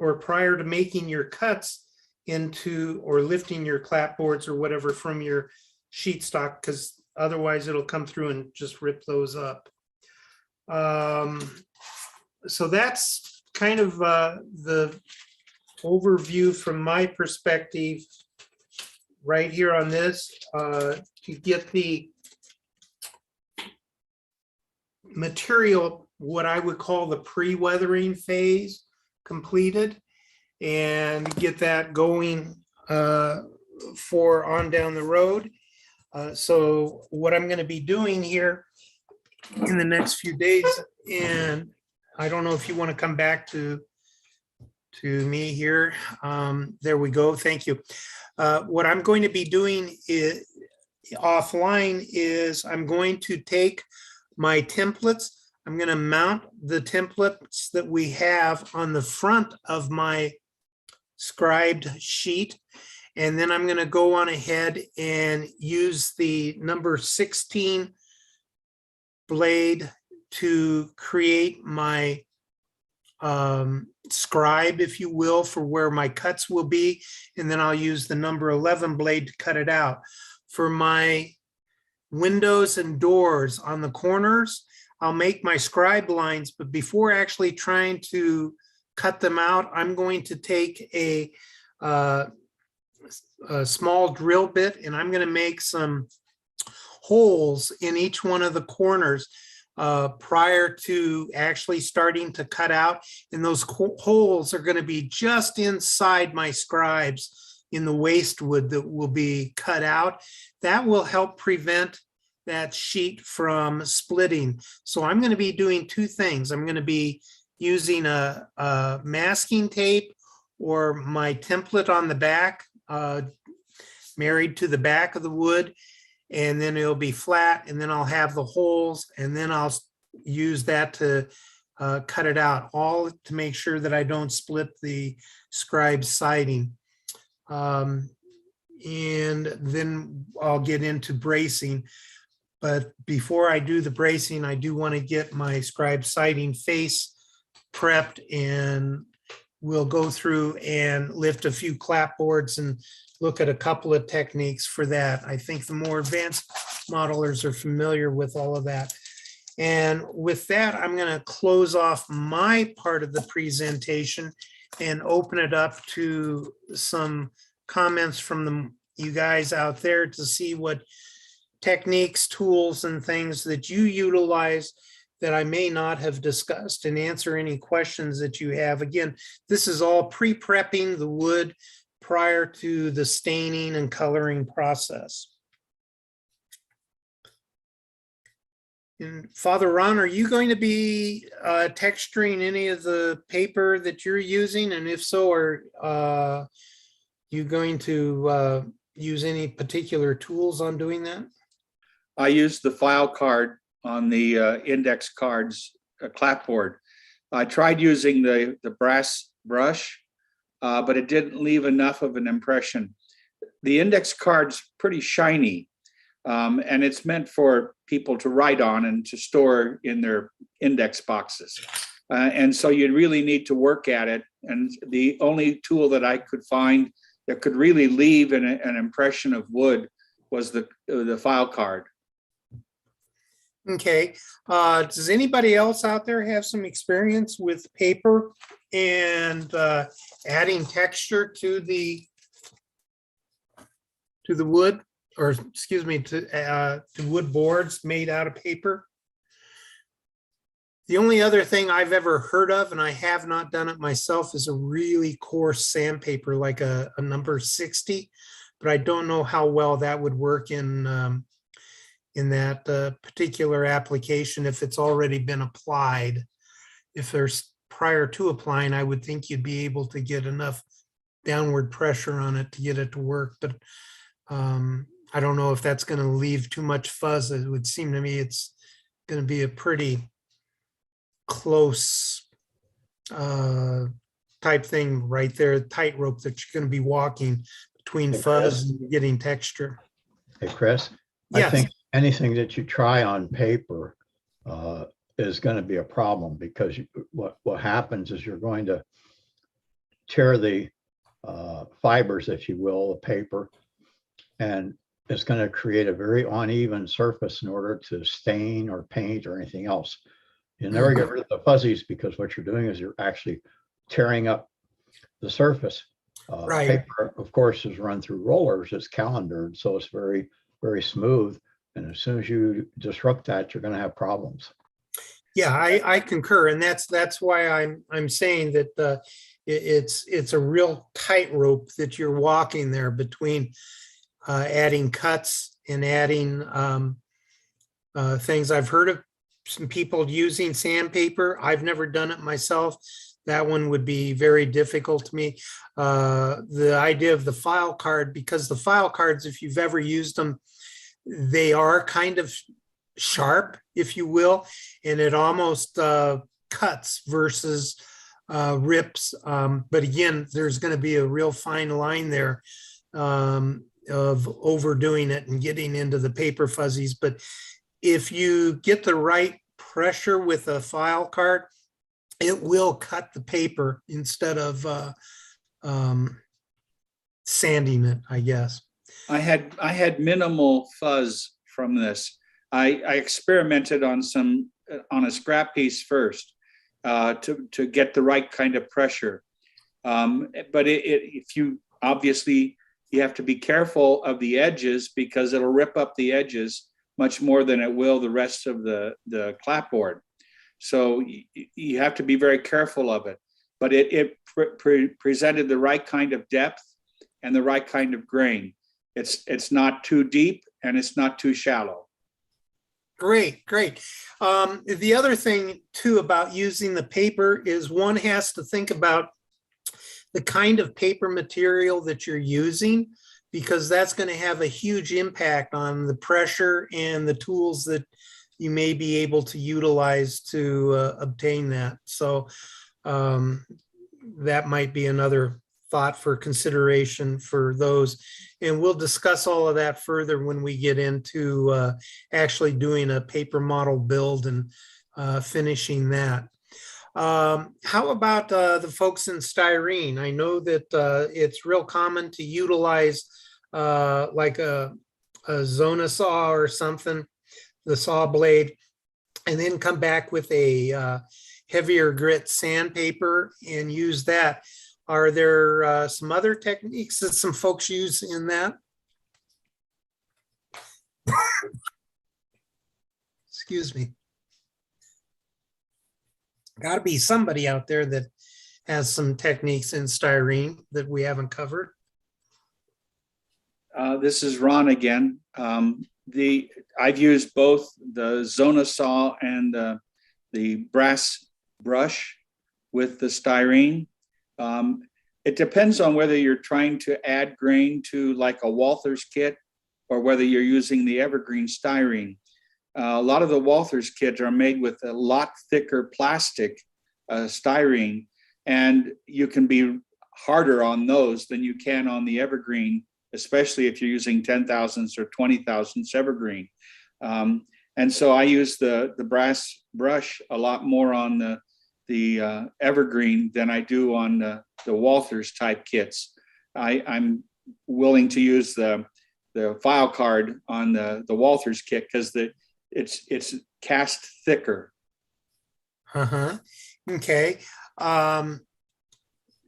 Speaker 2: or prior to making your cuts into or lifting your clapboards or whatever from your sheet stock, because otherwise it'll come through and just rip those up. So that's kind of the overview from my perspective right here on this, to get the material, what I would call the pre-weathering phase, completed, and get that going for on down the road. So what I'm going to be doing here in the next few days, and I don't know if you want to come back to me here. There we go. Thank you. What I'm going to be doing offline is I'm going to take my templates. I'm going to mount the templates that we have on the front of my scribed sheet. And then I'm going to go on ahead and use the number 16 blade to create my scribe, if you will, for where my cuts will be. And then I'll use the number 11 blade to cut it out. For my windows and doors on the corners, I'll make my scribe lines, but before actually trying to cut them out, I'm going to take a small drill bit, and I'm going to make some holes in each one of the corners prior to actually starting to cut out. And those holes are going to be just inside my scribes in the waste wood that will be cut out. That will help prevent that sheet from splitting. So I'm going to be doing two things. I'm going to be using a masking tape or my template on the back, married to the back of the wood, and then it'll be flat, and then I'll have the holes, and then I'll use that to cut it out, all to make sure that I don't split the scribe siding. And then I'll get into bracing. But before I do the bracing, I do want to get my scribe siding face prepped, and we'll go through and lift a few clapboards and look at a couple of techniques for that. I think the more advanced modelers are familiar with all of that. And with that, I'm going to close off my part of the presentation and open it up to some comments from you guys out there to see what techniques, tools, and things that you utilize that I may not have discussed, and answer any questions that you have. Again, this is all pre-prepping the wood prior to the staining and coloring process. And Father Ron, are you going to be texturing any of the paper that you're using? And if so, are you going to use any particular tools on doing that?
Speaker 4: I use the file card on the index cards clapboard. I tried using the brass brush, but it didn't leave enough of an impression. The index card's pretty shiny, and it's meant for people to write on and to store in their index boxes. And so you really need to work at it. And the only tool that I could find that could really leave an impression of wood was the file card.
Speaker 2: Okay. Does anybody else out there have some experience with paper and adding texture to the wood, or excuse me, to wood boards made out of paper? The only other thing I've ever heard of, and I have not done it myself, is a really coarse sandpaper, like a number 60, but I don't know how well that would work in that particular application if it's already been applied. If there's prior to applying, I would think you'd be able to get enough downward pressure on it to get it to work, but I don't know if that's going to leave too much fuzz. It would seem to me it's going to be a pretty close type thing right there, tightrope that you're going to be walking between fuzz and getting texture.
Speaker 5: Hey, Chris,
Speaker 2: Yes.
Speaker 5: I think anything that you try on paper is going to be a problem, because what happens is you're going to tear the fibers, if you will, the paper, and it's going to create a very uneven surface in order to stain or paint or anything else. You never get rid of the fuzzies, because what you're doing is you're actually tearing up the surface.
Speaker 2: Right.
Speaker 5: Paper, of course, is run through rollers. It's calendared, so it's very, very smooth. And as soon as you disrupt that, you're going to have problems.
Speaker 2: Yeah, I concur, and that's why I'm saying that it's a real tightrope that you're walking there between adding cuts and adding things. I've heard of some people using sandpaper. I've never done it myself. That one would be very difficult to me. The idea of the file card, because the file cards, if you've ever used them, they are kind of sharp, if you will, and it almost cuts versus rips. But again, there's going to be a real fine line there of overdoing it and getting into the paper fuzzies. But if you get the right pressure with a file card, it will cut the paper instead of sanding it, I guess.
Speaker 4: I had minimal fuzz from this. I experimented on a scrap piece first to get the right kind of pressure. But if you obviously you have to be careful of the edges, because it'll rip up the edges much more than it will the rest of the clapboard. So you have to be very careful of it. But it presented the right kind of depth and the right kind of grain. It's not too deep and it's not too shallow.
Speaker 2: Great, great. The other thing too about using the paper is one has to think about the kind of paper material that you're using, because that's going to have a huge impact on the pressure and the tools that you may be able to utilize to obtain that. So that might be another thought for consideration for those. And we'll discuss all of that further when we get into actually doing a paper model build and finishing that. How about the folks in styrene? I know that it's real common to utilize like a Zona saw or something, the saw blade, and then come back with a heavier grit sandpaper and use that. Are there some other techniques that some folks use in that? Excuse me. Got to be somebody out there that has some techniques in styrene that we haven't covered.
Speaker 4: This is Ron again. I've used both the Zona saw and the brass brush with the styrene. It depends on whether you're trying to add grain to like a Walther's kit or whether you're using the evergreen styrene. A lot of the Walther's kits are made with a lot thicker plastic styrene, and you can be harder on those than you can on the evergreen, especially if you're using 10,000ths or 20,000ths evergreen. And so I use the brass brush a lot more on the evergreen than I do on the Walther's type kits. I'm willing to use the file card on the Walther's kit because it's cast thicker.
Speaker 2: Uh-huh. Okay.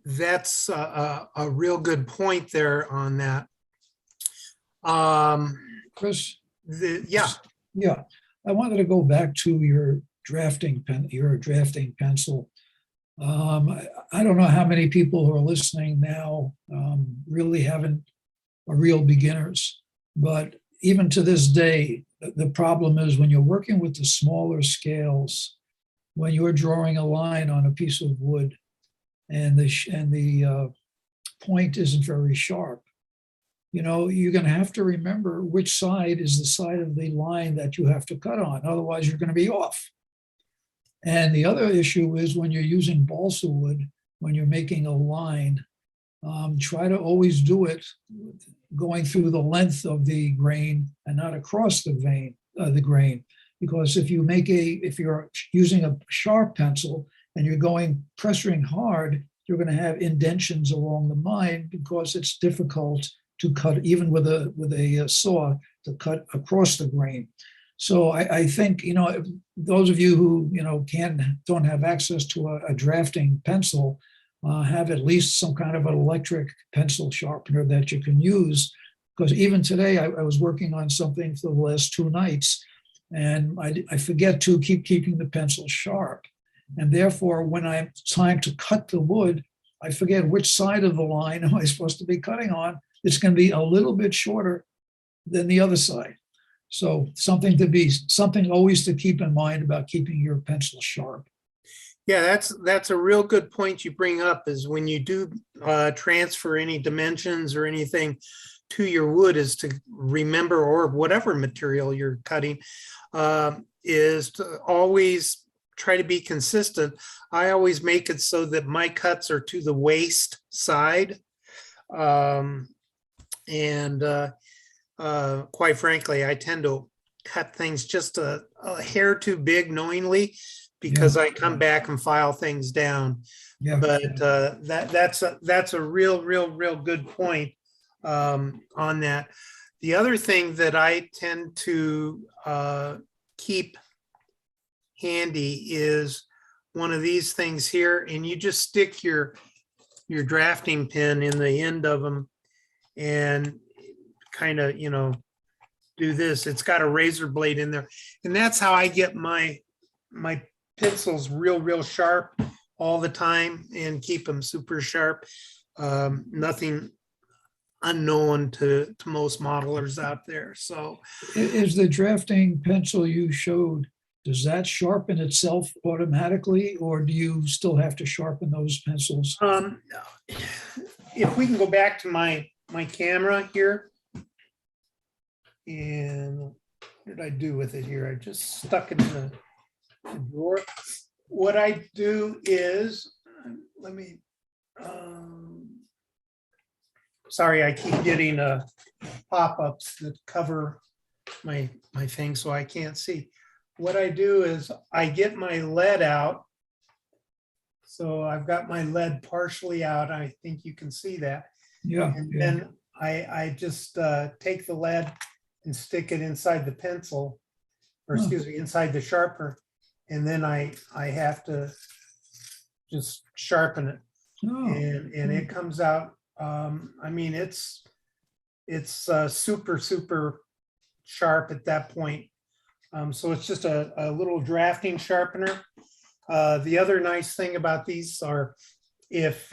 Speaker 2: That's a real good point there on that.
Speaker 6: Chris,
Speaker 2: Yeah,
Speaker 6: yeah, I wanted to go back to your drafting pencil. I don't know how many people who are listening now really haven't are real beginners, but even to this day, the problem is when you're working with the smaller scales, when you're drawing a line on a piece of wood and the point isn't very sharp, you know, you're going to have to remember which side is the side of the line that you have to cut on. Otherwise, you're going to be off. And the other issue is when you're using balsa wood, when you're making a line, try to always do it going through the length of the grain and not across the grain. Because if you're using a sharp pencil and you're pressuring hard, you're going to have indentions along the line because it's difficult to cut, even with a saw, to cut across the grain. So I think, you know, those of you who, you know, don't have access to a drafting pencil, have at least some kind of an electric pencil sharpener that you can use. Because even today, I was working on something for the last 2 nights, and I forget to keeping the pencil sharp. And therefore, when it's time to cut the wood, I forget which side of the line am I supposed to be cutting on. It's going to be a little bit shorter than the other side. So something always to keep in mind about keeping your pencil sharp.
Speaker 2: yeah, that's a real good point you bring up, is when you do transfer any dimensions or anything to your wood, is to remember, or whatever material you're cutting, is to always try to be consistent. I always make it so that my cuts are to the waist side. Quite frankly, I tend to cut things just a hair too big knowingly, because I come back and file things down.
Speaker 6: Yeah.
Speaker 2: But that's a real good point on that. The other thing that I tend to keep handy is one of these things here, and you just stick your drafting pin in the end of them and kind of, you know, do this. It's got a razor blade in there, and that's how I get my pencils real sharp all the time and keep them super sharp. Nothing unknown to most modelers out there. So
Speaker 6: Is the drafting pencil you showed, does that sharpen itself automatically, or do you still have to sharpen those pencils?
Speaker 2: if we can go back to my camera here, and what did I do with it here? I just stuck it in the drawer. What I do is, let me, sorry, I keep getting pop-ups that cover my thing, so I can't see. What I do is I get my lead out. So I've got my lead partially out. I think you can see that.
Speaker 6: Yeah.
Speaker 2: And then I just take the lead and stick it inside the pencil, or excuse me, inside the sharpener. And then I have to just sharpen it. And it comes out. I mean, it's super sharp at that point. So it's just a little drafting sharpener. The other nice thing about these are, if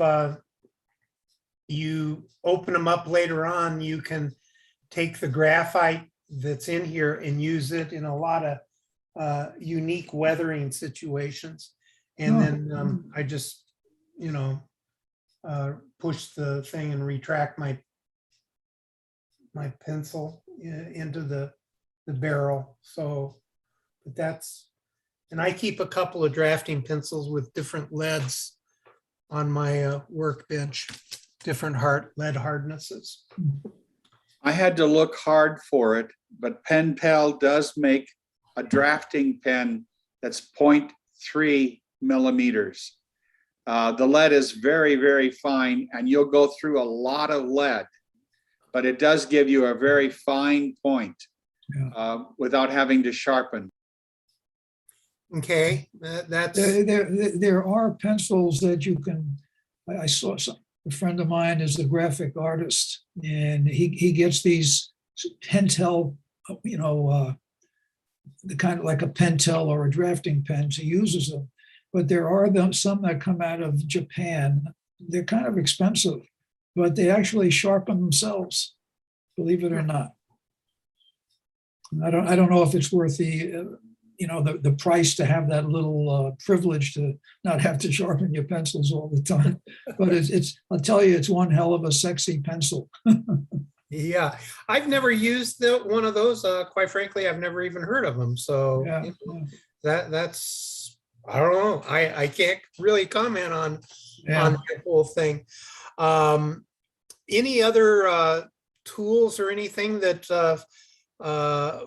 Speaker 2: you open them up later on, you can take the graphite that's in here and use it in a lot of unique weathering situations. And then I just, you know, push the thing and retract my pencil into the barrel. So, but that's, and I keep a couple of drafting pencils with different leads on my workbench, different lead hardnesses.
Speaker 4: I had to look hard for it, but Pen Pal does make a drafting pen that's 0.3 millimeters. The lead is very, very fine, and you'll go through a lot of lead, but it does give you a very fine point without having to sharpen.
Speaker 2: Okay, that's,
Speaker 6: There are pencils that you can, I saw a friend of mine is a graphic artist, and he gets these Pentel, you know, the kind of like a Pentel or a drafting pen. He uses them, but there are some that come out of Japan. They're kind of expensive, but they actually sharpen themselves, believe it or not. I don't know if it's worth the you know, the price to have that little privilege to not have to sharpen your pencils all the time. But it's I'll tell you, it's one hell of a sexy pencil.
Speaker 2: yeah, I've never used one of those. Quite frankly, I've never even heard of them. So
Speaker 6: Yeah,
Speaker 2: you know, that's, I don't know. I can't really comment on
Speaker 6: yeah.
Speaker 2: the whole thing. Any other tools or anything that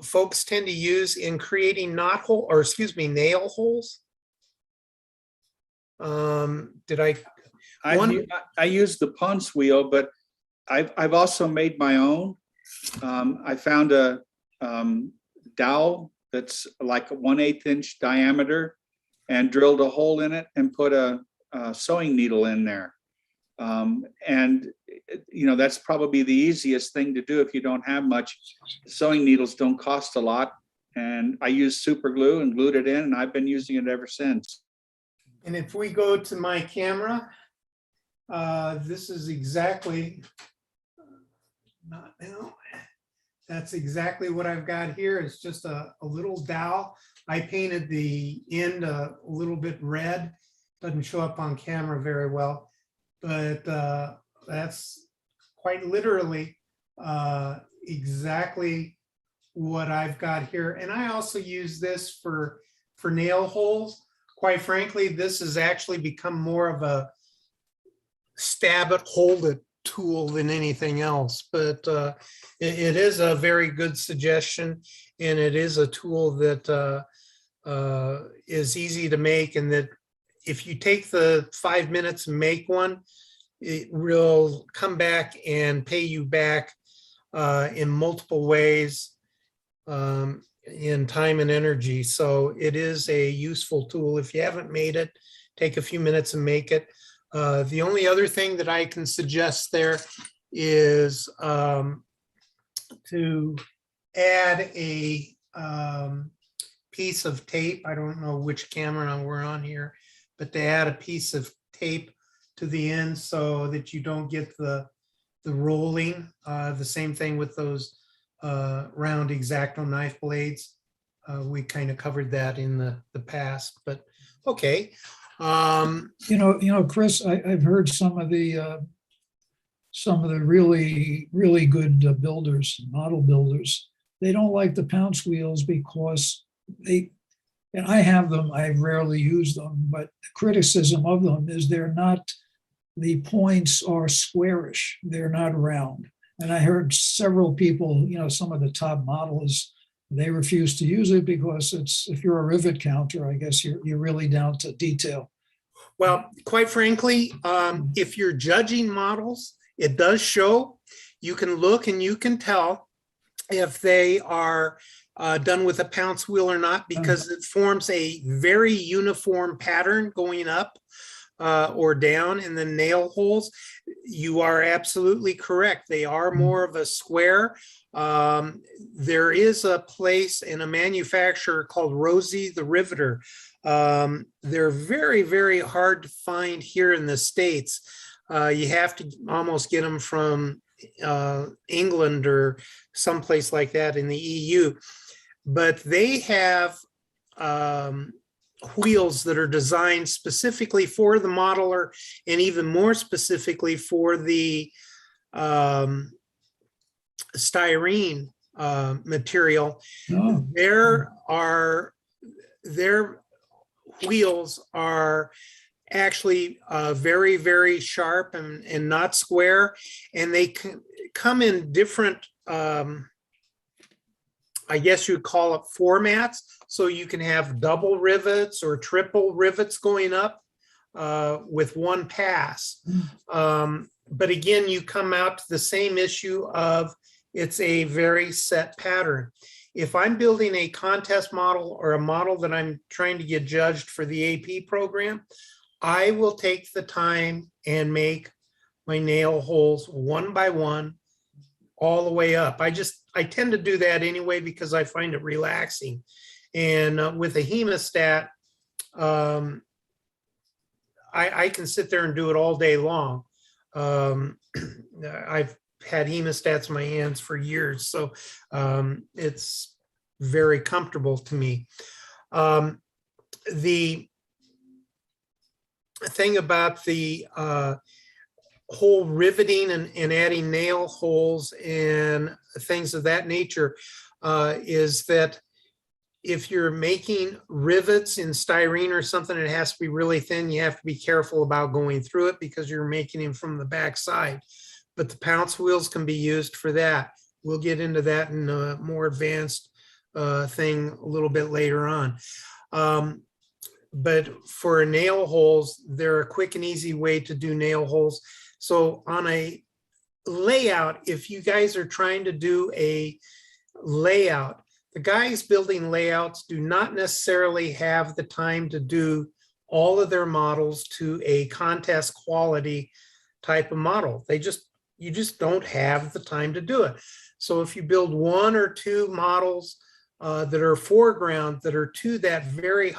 Speaker 2: folks tend to use in creating nail holes? Did
Speaker 4: I use the Pounce Wheel, but I've also made my own. I found a dowel that's like a 1/8 inch diameter and drilled a hole in it and put a sewing needle in there. And you know, that's probably the easiest thing to do if you don't have much. Sewing needles don't cost a lot. And I used super glue and glued it in, and I've been using it ever since.
Speaker 2: And if we go to my camera, this is exactly, not now. That's exactly what I've got here. It's just a little dowel. I painted the end a little bit red. Doesn't show up on camera very well, but that's quite literally exactly what I've got here. And I also use this for nail holes. Quite frankly, this has actually become more of a stab it, hold it tool than anything else. But it is a very good suggestion, and it is a tool that is easy to make, and that if you take the 5 minutes and make one, it will come back and pay you back in multiple ways in time and energy. So it is a useful tool. If you haven't made it, take a few minutes and make it. The only other thing that I can suggest there is to add a piece of tape. I don't know which camera we're on here, but to add a piece of tape to the end so that you don't get the rolling. The same thing with those round X-Acto knife blades. We kind of covered that in the past, but okay.
Speaker 6: You know, Chris, I've heard some of the really, really good builders, model builders, they don't like the Pounce wheels because and I have them, I rarely use them, but the criticism of them is the points are squarish, they're not round. And I heard several people, you know, some of the top models, they refuse to use it because if you're a rivet counter, I guess you're really down to detail.
Speaker 2: Well, quite frankly, if you're judging models, it does show. You can look and you can tell if they are done with a Pounce wheel or not, because it forms a very uniform pattern going up or down in the nail holes. You are absolutely correct. They are more of a square. There is a place in a manufacturer called Rosie the Riveter. They're very, very hard to find here in the States. You have to almost get them from England or someplace like that in the EU. But they have wheels that are designed specifically for the modeler and even more specifically for the styrene material.
Speaker 6: Oh,
Speaker 2: Their wheels are actually very, very sharp and not square, and they come in different, I guess you'd call it formats. So you can have double rivets or triple rivets going up with one pass. But again, you come out to the same issue of it's a very set pattern. If I'm building a contest model or a model that I'm trying to get judged for the AP program, I will take the time and make my nail holes one by one all the way up. I tend to do that anyway because I find it relaxing. And with a hemostat, I can sit there and do it all day long. I've had hemostats in my hands for years, so it's very comfortable to me. The thing about the whole riveting and adding nail holes and things of that nature is that if you're making rivets in styrene or something, it has to be really thin. You have to be careful about going through it because you're making them from the back side. But the Pounce wheels can be used for that. We'll get into that in a more advanced thing a little bit later on. But for nail holes, they're a quick and easy way to do nail holes. So on a layout, if you guys are trying to do a layout, the guys building layouts do not necessarily have the time to do all of their models to a contest quality type of model. You just don't have the time to do it. So if you build one or two models that are foreground, that are to that very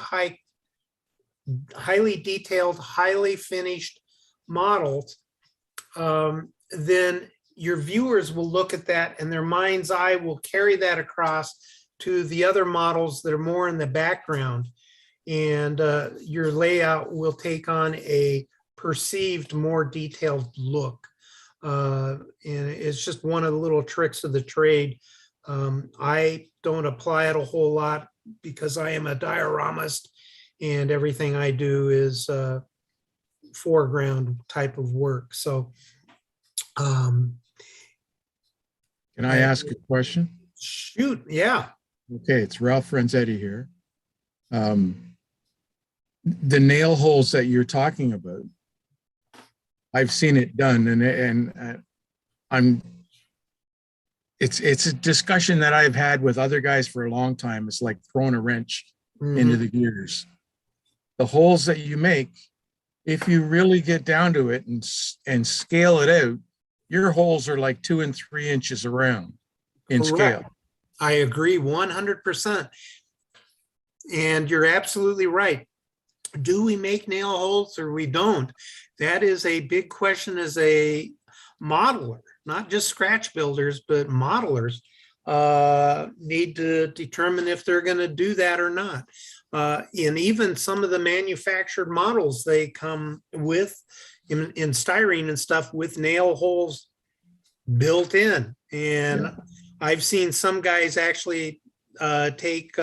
Speaker 2: highly detailed, highly finished models, then your viewers will look at that and their mind's eye will carry that across to the other models that are more in the background. And your layout will take on a perceived, more detailed look. And it's just one of the little tricks of the trade. I don't apply it a whole lot because I am a dioramist and everything I do is foreground type of work. So
Speaker 7: Can I ask a question?
Speaker 2: shoot, yeah.
Speaker 7: Okay, it's Ralph Renzetti here. The nail holes that you're talking about, I've seen it done, and it's a discussion that I've had with other guys for a long time. It's like throwing a wrench into the gears. The holes that you make, if you really get down to it and scale it out, your holes are like 2 and 3 inches around in
Speaker 2: Correct.
Speaker 7: scale.
Speaker 2: I agree 100%. And you're absolutely right. Do we make nail holes or we don't? That is a big question as a modeler, not just scratch builders, but modelers need to determine if they're going to do that or not. And even some of the manufactured models, they come with in styrene and stuff with nail holes built in. And
Speaker 7: Yeah.
Speaker 2: I've seen some guys actually take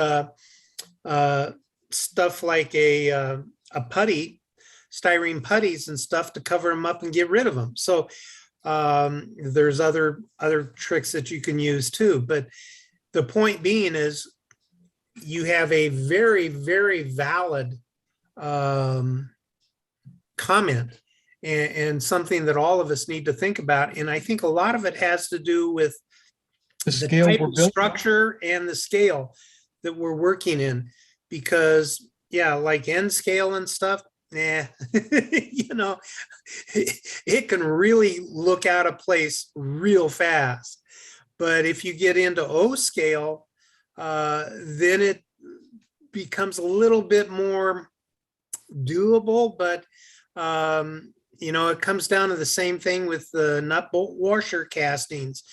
Speaker 2: stuff like a putty, styrene putties and stuff to cover them up and get rid of them. So there's other tricks that you can use too. But the point being is you have a very, very valid comment and something that all of us need to think about. And I think a lot of it has to do with
Speaker 7: The
Speaker 2: the
Speaker 7: scale
Speaker 2: type
Speaker 7: we're
Speaker 2: of
Speaker 7: built.
Speaker 2: structure and the scale that we're working in, because yeah, like N scale and stuff, you know, it can really look out of place real fast. But if you get into O scale, then it becomes a little bit more doable. But it comes down to the same thing with the nut bolt washer castings.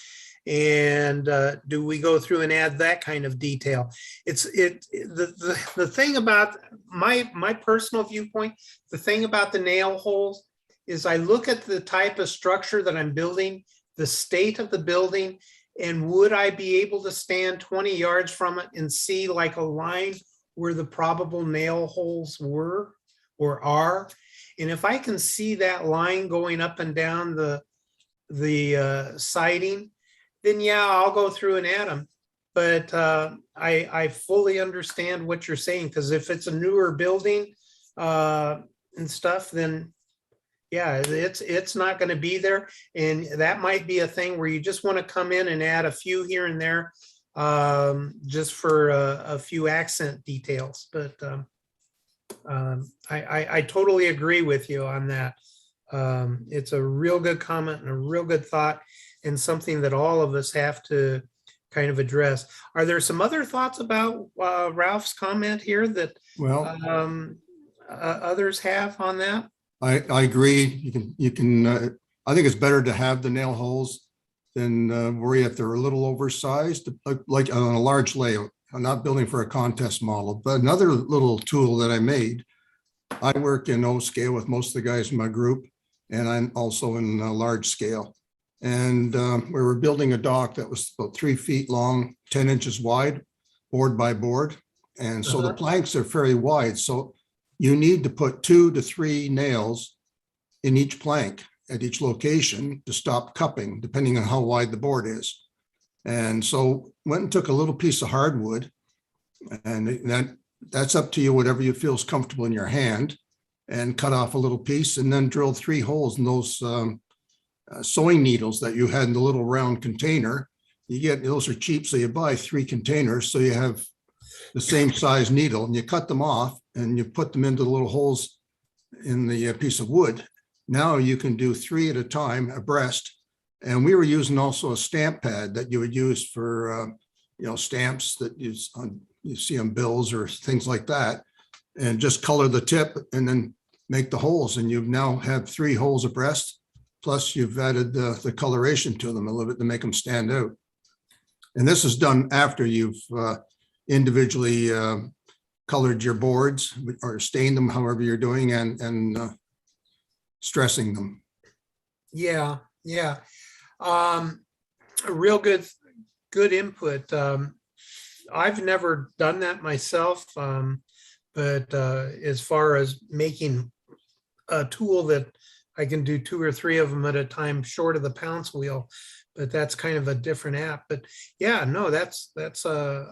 Speaker 2: And do we go through and add that kind of detail? The thing about my personal viewpoint, the thing about the nail holes is I look at the type of structure that I'm building, the state of the building, and would I be able to stand 20 yards from it and see like a line where the probable nail holes were or are? And if I can see that line going up and down the siding, then yeah, I'll go through and add them. But I fully understand what you're saying, because if it's a newer building and stuff, then yeah, it's not going to be there. And that might be a thing where you just want to come in and add a few here and there just for a few accent details. But I totally agree with you on that. It's a real good comment and a real good thought, and something that all of us have to kind of address. Are there some other thoughts about Ralph's comment here that
Speaker 8: Well,
Speaker 2: others have on that?
Speaker 8: I agree. You can, I think it's better to have the nail holes than worry if they're a little oversized, like on a large layout. I'm not building for a contest model, but another little tool that I made, I work in O scale with most of the guys in my group, and I'm also in a large scale. And we were building a dock that was about 3 feet long, 10 inches wide, board by board. And so the planks are very wide. So you need to put 2 to 3 nails in each plank at each location to stop cupping, depending on how wide the board is. And so went and took a little piece of hardwood, and that's up to you, whatever you feel is comfortable in your hand, and cut off a little piece and then drilled 3 holes in those sewing needles that you had in the little round container. Those are cheap, so you buy 3 containers, so you have the same size needle, and you cut them off and you put them into the little holes in the piece of wood. Now you can do 3 at a time abreast. And we were using also a stamp pad that you would use for stamps that you see on bills or things like that, and just color the tip and then make the holes, and you now have 3 holes abreast. Plus you've added the coloration to them a little bit to make them stand out. And this is done after you've individually colored your boards or stained them, however you're doing, and stressing them.
Speaker 2: Yeah. A real good input. I've never done that myself, but as far as making a tool that I can do 2 or 3 of them at a time, short of the Pounce Wheel, but that's kind of a different app. But yeah, no, that's a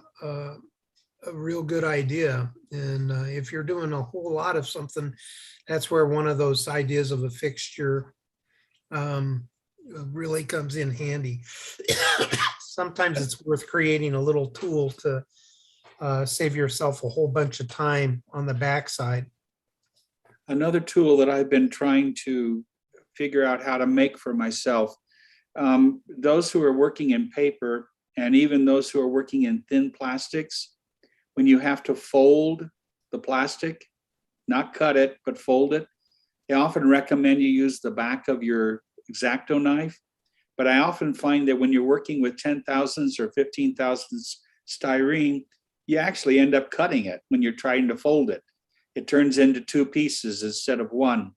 Speaker 2: real good idea. And if you're doing a whole lot of something, that's where one of those ideas of a fixture really comes in handy. Sometimes it's worth creating a little tool to save yourself a whole bunch of time on the backside.
Speaker 4: Another tool that I've been trying to figure out how to make for myself, those who are working in paper and even those who are working in thin plastics, when you have to fold the plastic, not cut it, but fold it, they often recommend you use the back of your X-Acto knife. But I often find that when you're working with 10,000s or 15,000s styrene, you actually end up cutting it when you're trying to fold it. It turns into 2 pieces instead of 1.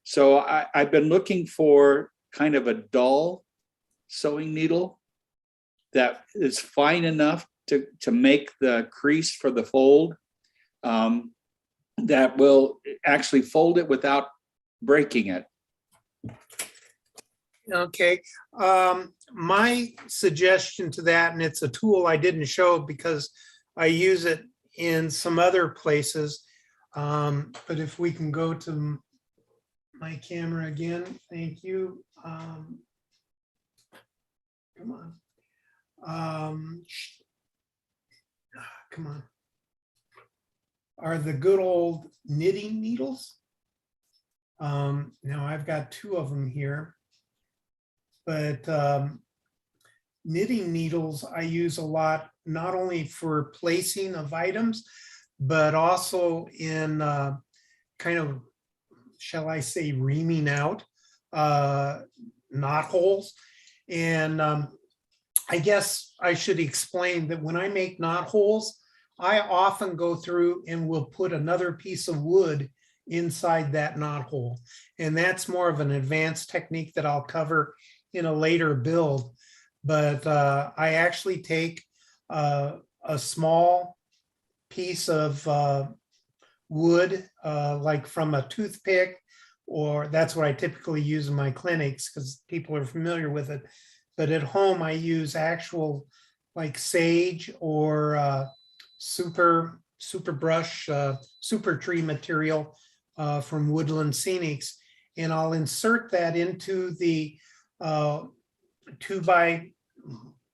Speaker 4: So I've been looking for kind of a dull sewing needle that is fine enough to make the crease for the fold, that will actually fold it without breaking it.
Speaker 2: Okay, my suggestion to that, and it's a tool I didn't show because I use it in some other places, but if we can go to my camera again, thank you. Come on. Come on. Are the good old knitting needles. Now I've got 2 of them here. But knitting needles I use a lot, not only for placing of items, but also in kind of shall I say, reaming out knot holes. And I guess I should explain that when I make knot holes, I often go through and will put another piece of wood inside that knot hole. And that's more of an advanced technique that I'll cover in a later build. But I actually take a small piece of wood, like from a toothpick, or that's what I typically use in my clinics because people are familiar with it. But at home, I use actual like sage or super brush, super tree material from Woodland Scenics. And I'll insert that into the 2x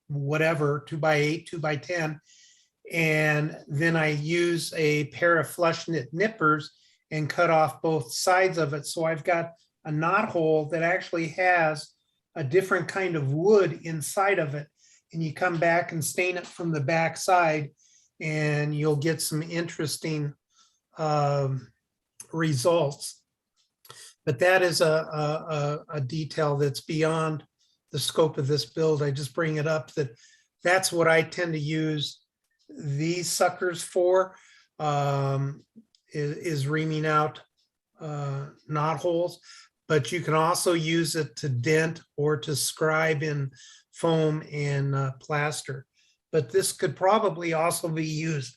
Speaker 2: whatever, 2x8, 2x10. And then I use a pair of flush knit nippers and cut off both sides of it. So I've got a knot hole that actually has a different kind of wood inside of it. And you come back and stain it from the back side and you'll get some interesting results. But that is a detail that's beyond the scope of this build. I just bring it up that that's what I tend to use these suckers for, is reaming out knot holes. But you can also use it to dent or to scribe in foam and plaster. But this could probably also be used,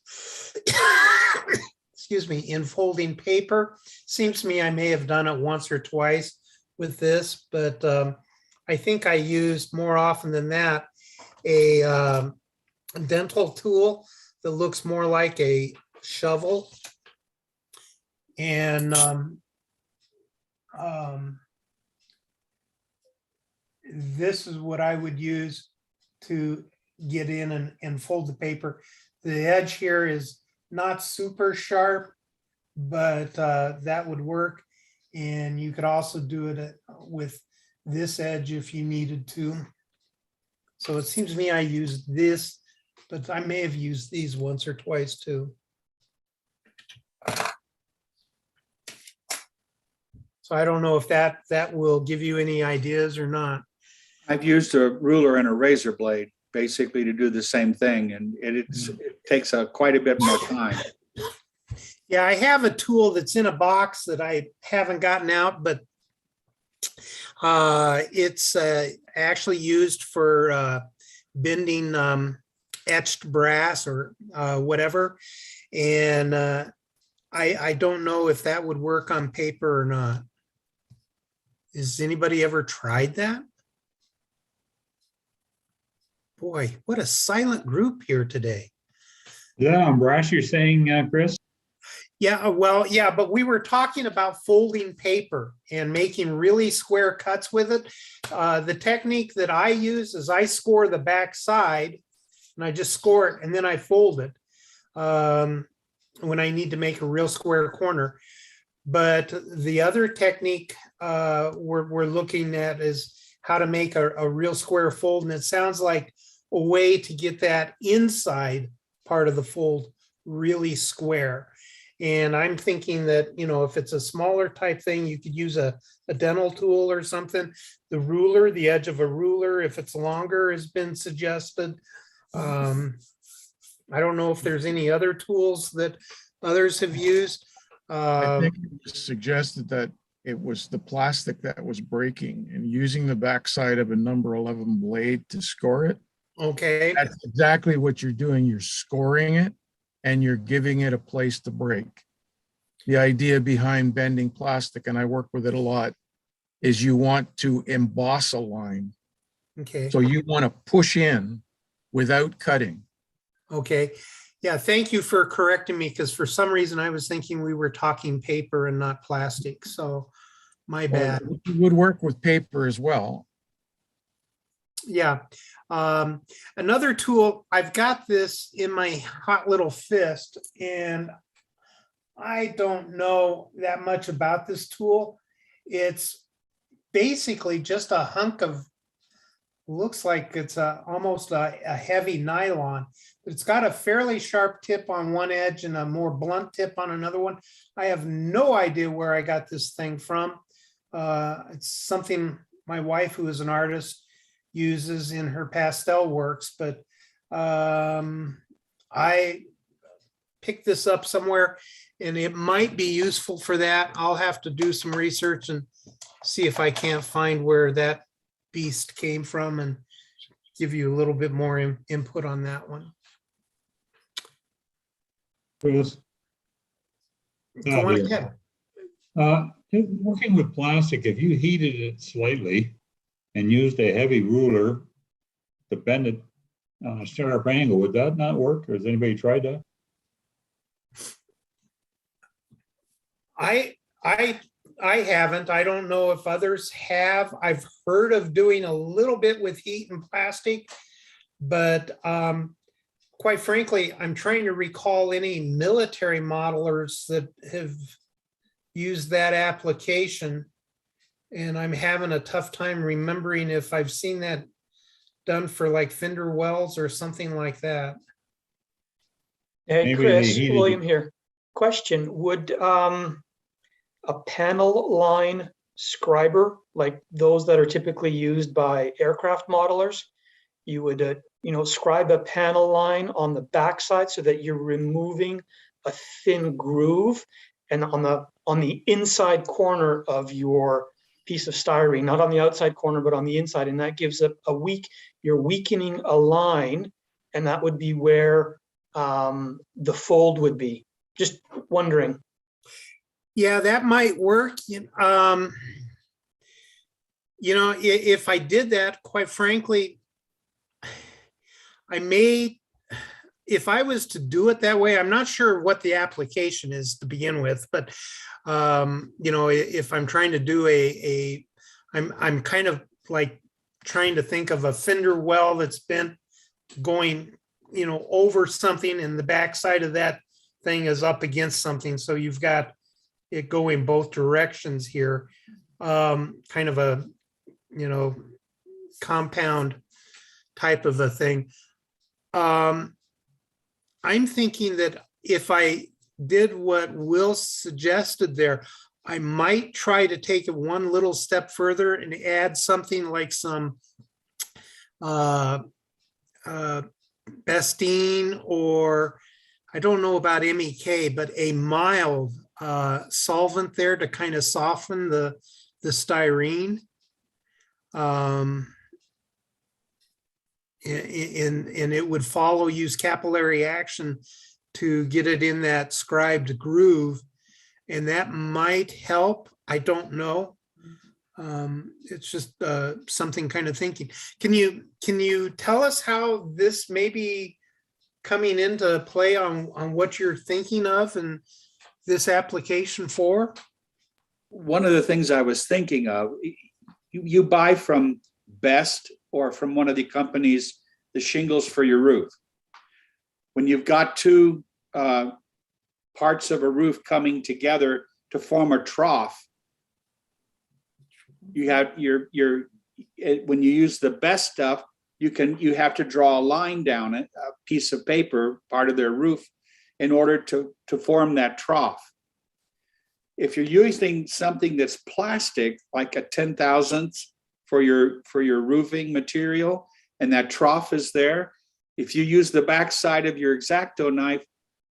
Speaker 2: excuse me, in folding paper. Seems to me I may have done it once or twice with this, but I think I used more often than that a dental tool that looks more like a shovel. And this is what I would use to get in and fold the paper. The edge here is not super sharp, but that would work. And you could also do it with this edge if you needed to. So it seems to me I used this, but I may have used these once or twice too. So I don't know if that will give you any ideas or not.
Speaker 4: I've used a ruler and a razor blade basically to do the same thing, and it takes quite a bit more time.
Speaker 2: Yeah, I have a tool that's in a box that I haven't gotten out, but it's actually used for bending etched brass or whatever. And I don't know if that would work on paper or not. Has anybody ever tried that? Boy, what a silent group here today.
Speaker 9: Yeah, Brash, you're saying, Chris?
Speaker 2: Yeah, well, yeah, but we were talking about folding paper and making really square cuts with it. The technique that I use is I score the back side and I just score it and then I fold it when I need to make a real square corner. But the other technique we're looking at is how to make a real square fold. And it sounds like a way to get that inside part of the fold really square. And I'm thinking that, you know, if it's a smaller type thing, you could use a dental tool or something. The ruler, the edge of a ruler, if it's longer, has been suggested. I don't know if there's any other tools that others have used.
Speaker 7: I think it was suggested that it was the plastic that was breaking and using the backside of a number 11 blade to score it.
Speaker 2: Okay.
Speaker 7: That's exactly what you're doing. You're scoring it and you're giving it a place to break. The idea behind bending plastic, and I work with it a lot, is you want to emboss a line.
Speaker 2: Okay.
Speaker 7: So you want to push in without cutting.
Speaker 2: Okay. Yeah, thank you for correcting me, because for some reason I was thinking we were talking paper and not plastic. So my bad.
Speaker 7: Well, it would work with paper as well.
Speaker 2: Yeah. Another tool, I've got this in my hot little fist, and I don't know that much about this tool. It's basically just a hunk of looks like it's almost a heavy nylon, but it's got a fairly sharp tip on one edge and a more blunt tip on another one. I have no idea where I got this thing from. It's something my wife, who is an artist, uses in her pastel works, but I picked this up somewhere and it might be useful for that. I'll have to do some research and see if I can't find where that beast came from and give you a little bit more input on that one.
Speaker 9: Chris,
Speaker 2: Go on ahead.
Speaker 9: working with plastic, if you heated it slightly and used a heavy ruler to bend it on a sharp angle, would that not work? Or has anybody tried that?
Speaker 2: I haven't. I don't know if others have. I've heard of doing a little bit with heat and plastic, but quite frankly, I'm trying to recall any military modelers that have used that application. And I'm having a tough time remembering if I've seen that done for like Fender Wells or something like that.
Speaker 3: Hey,
Speaker 9: Maybe
Speaker 3: Chris,
Speaker 9: they heated
Speaker 3: William
Speaker 9: it.
Speaker 3: here. Question, would a panel line scriber, like those that are typically used by aircraft modelers, you would, scribe a panel line on the backside so that you're removing a thin groove, and on the inside corner of your piece of styrene, not on the outside corner, but on the inside, and that gives you're weakening a line, and that would be where the fold would be. Just wondering.
Speaker 2: Yeah, that might work. If I did that, quite frankly, if I was to do it that way, I'm not sure what the application is to begin with, but if I'm trying to do I'm kind of like trying to think of a fender well that's bent going, over something, and the backside of that thing is up against something. So you've got it going both directions here. Kind of a, compound type of a thing. I'm thinking that if I did what Will suggested there, I might try to take it one little step further and add something like some Bestine, or I don't know about MEK, but a mild solvent there to kind of soften the styrene. And it would use capillary action to get it in that scribed groove, and that might help. I don't know. It's just something kind of thinking. Can you tell us how this may be coming into play on what you're thinking of and this application for?
Speaker 4: One of the things I was thinking of, you buy from Best or from one of the companies the shingles for your roof. When you've got two parts of a roof coming together to form a trough, you have when you use the Best stuff, you have to draw a line down it, a piece of paper, part of their roof, in order to form that trough. If you're using something that's plastic, like a 10,000th for your roofing material, and that trough is there, if you use the backside of your X-Acto knife,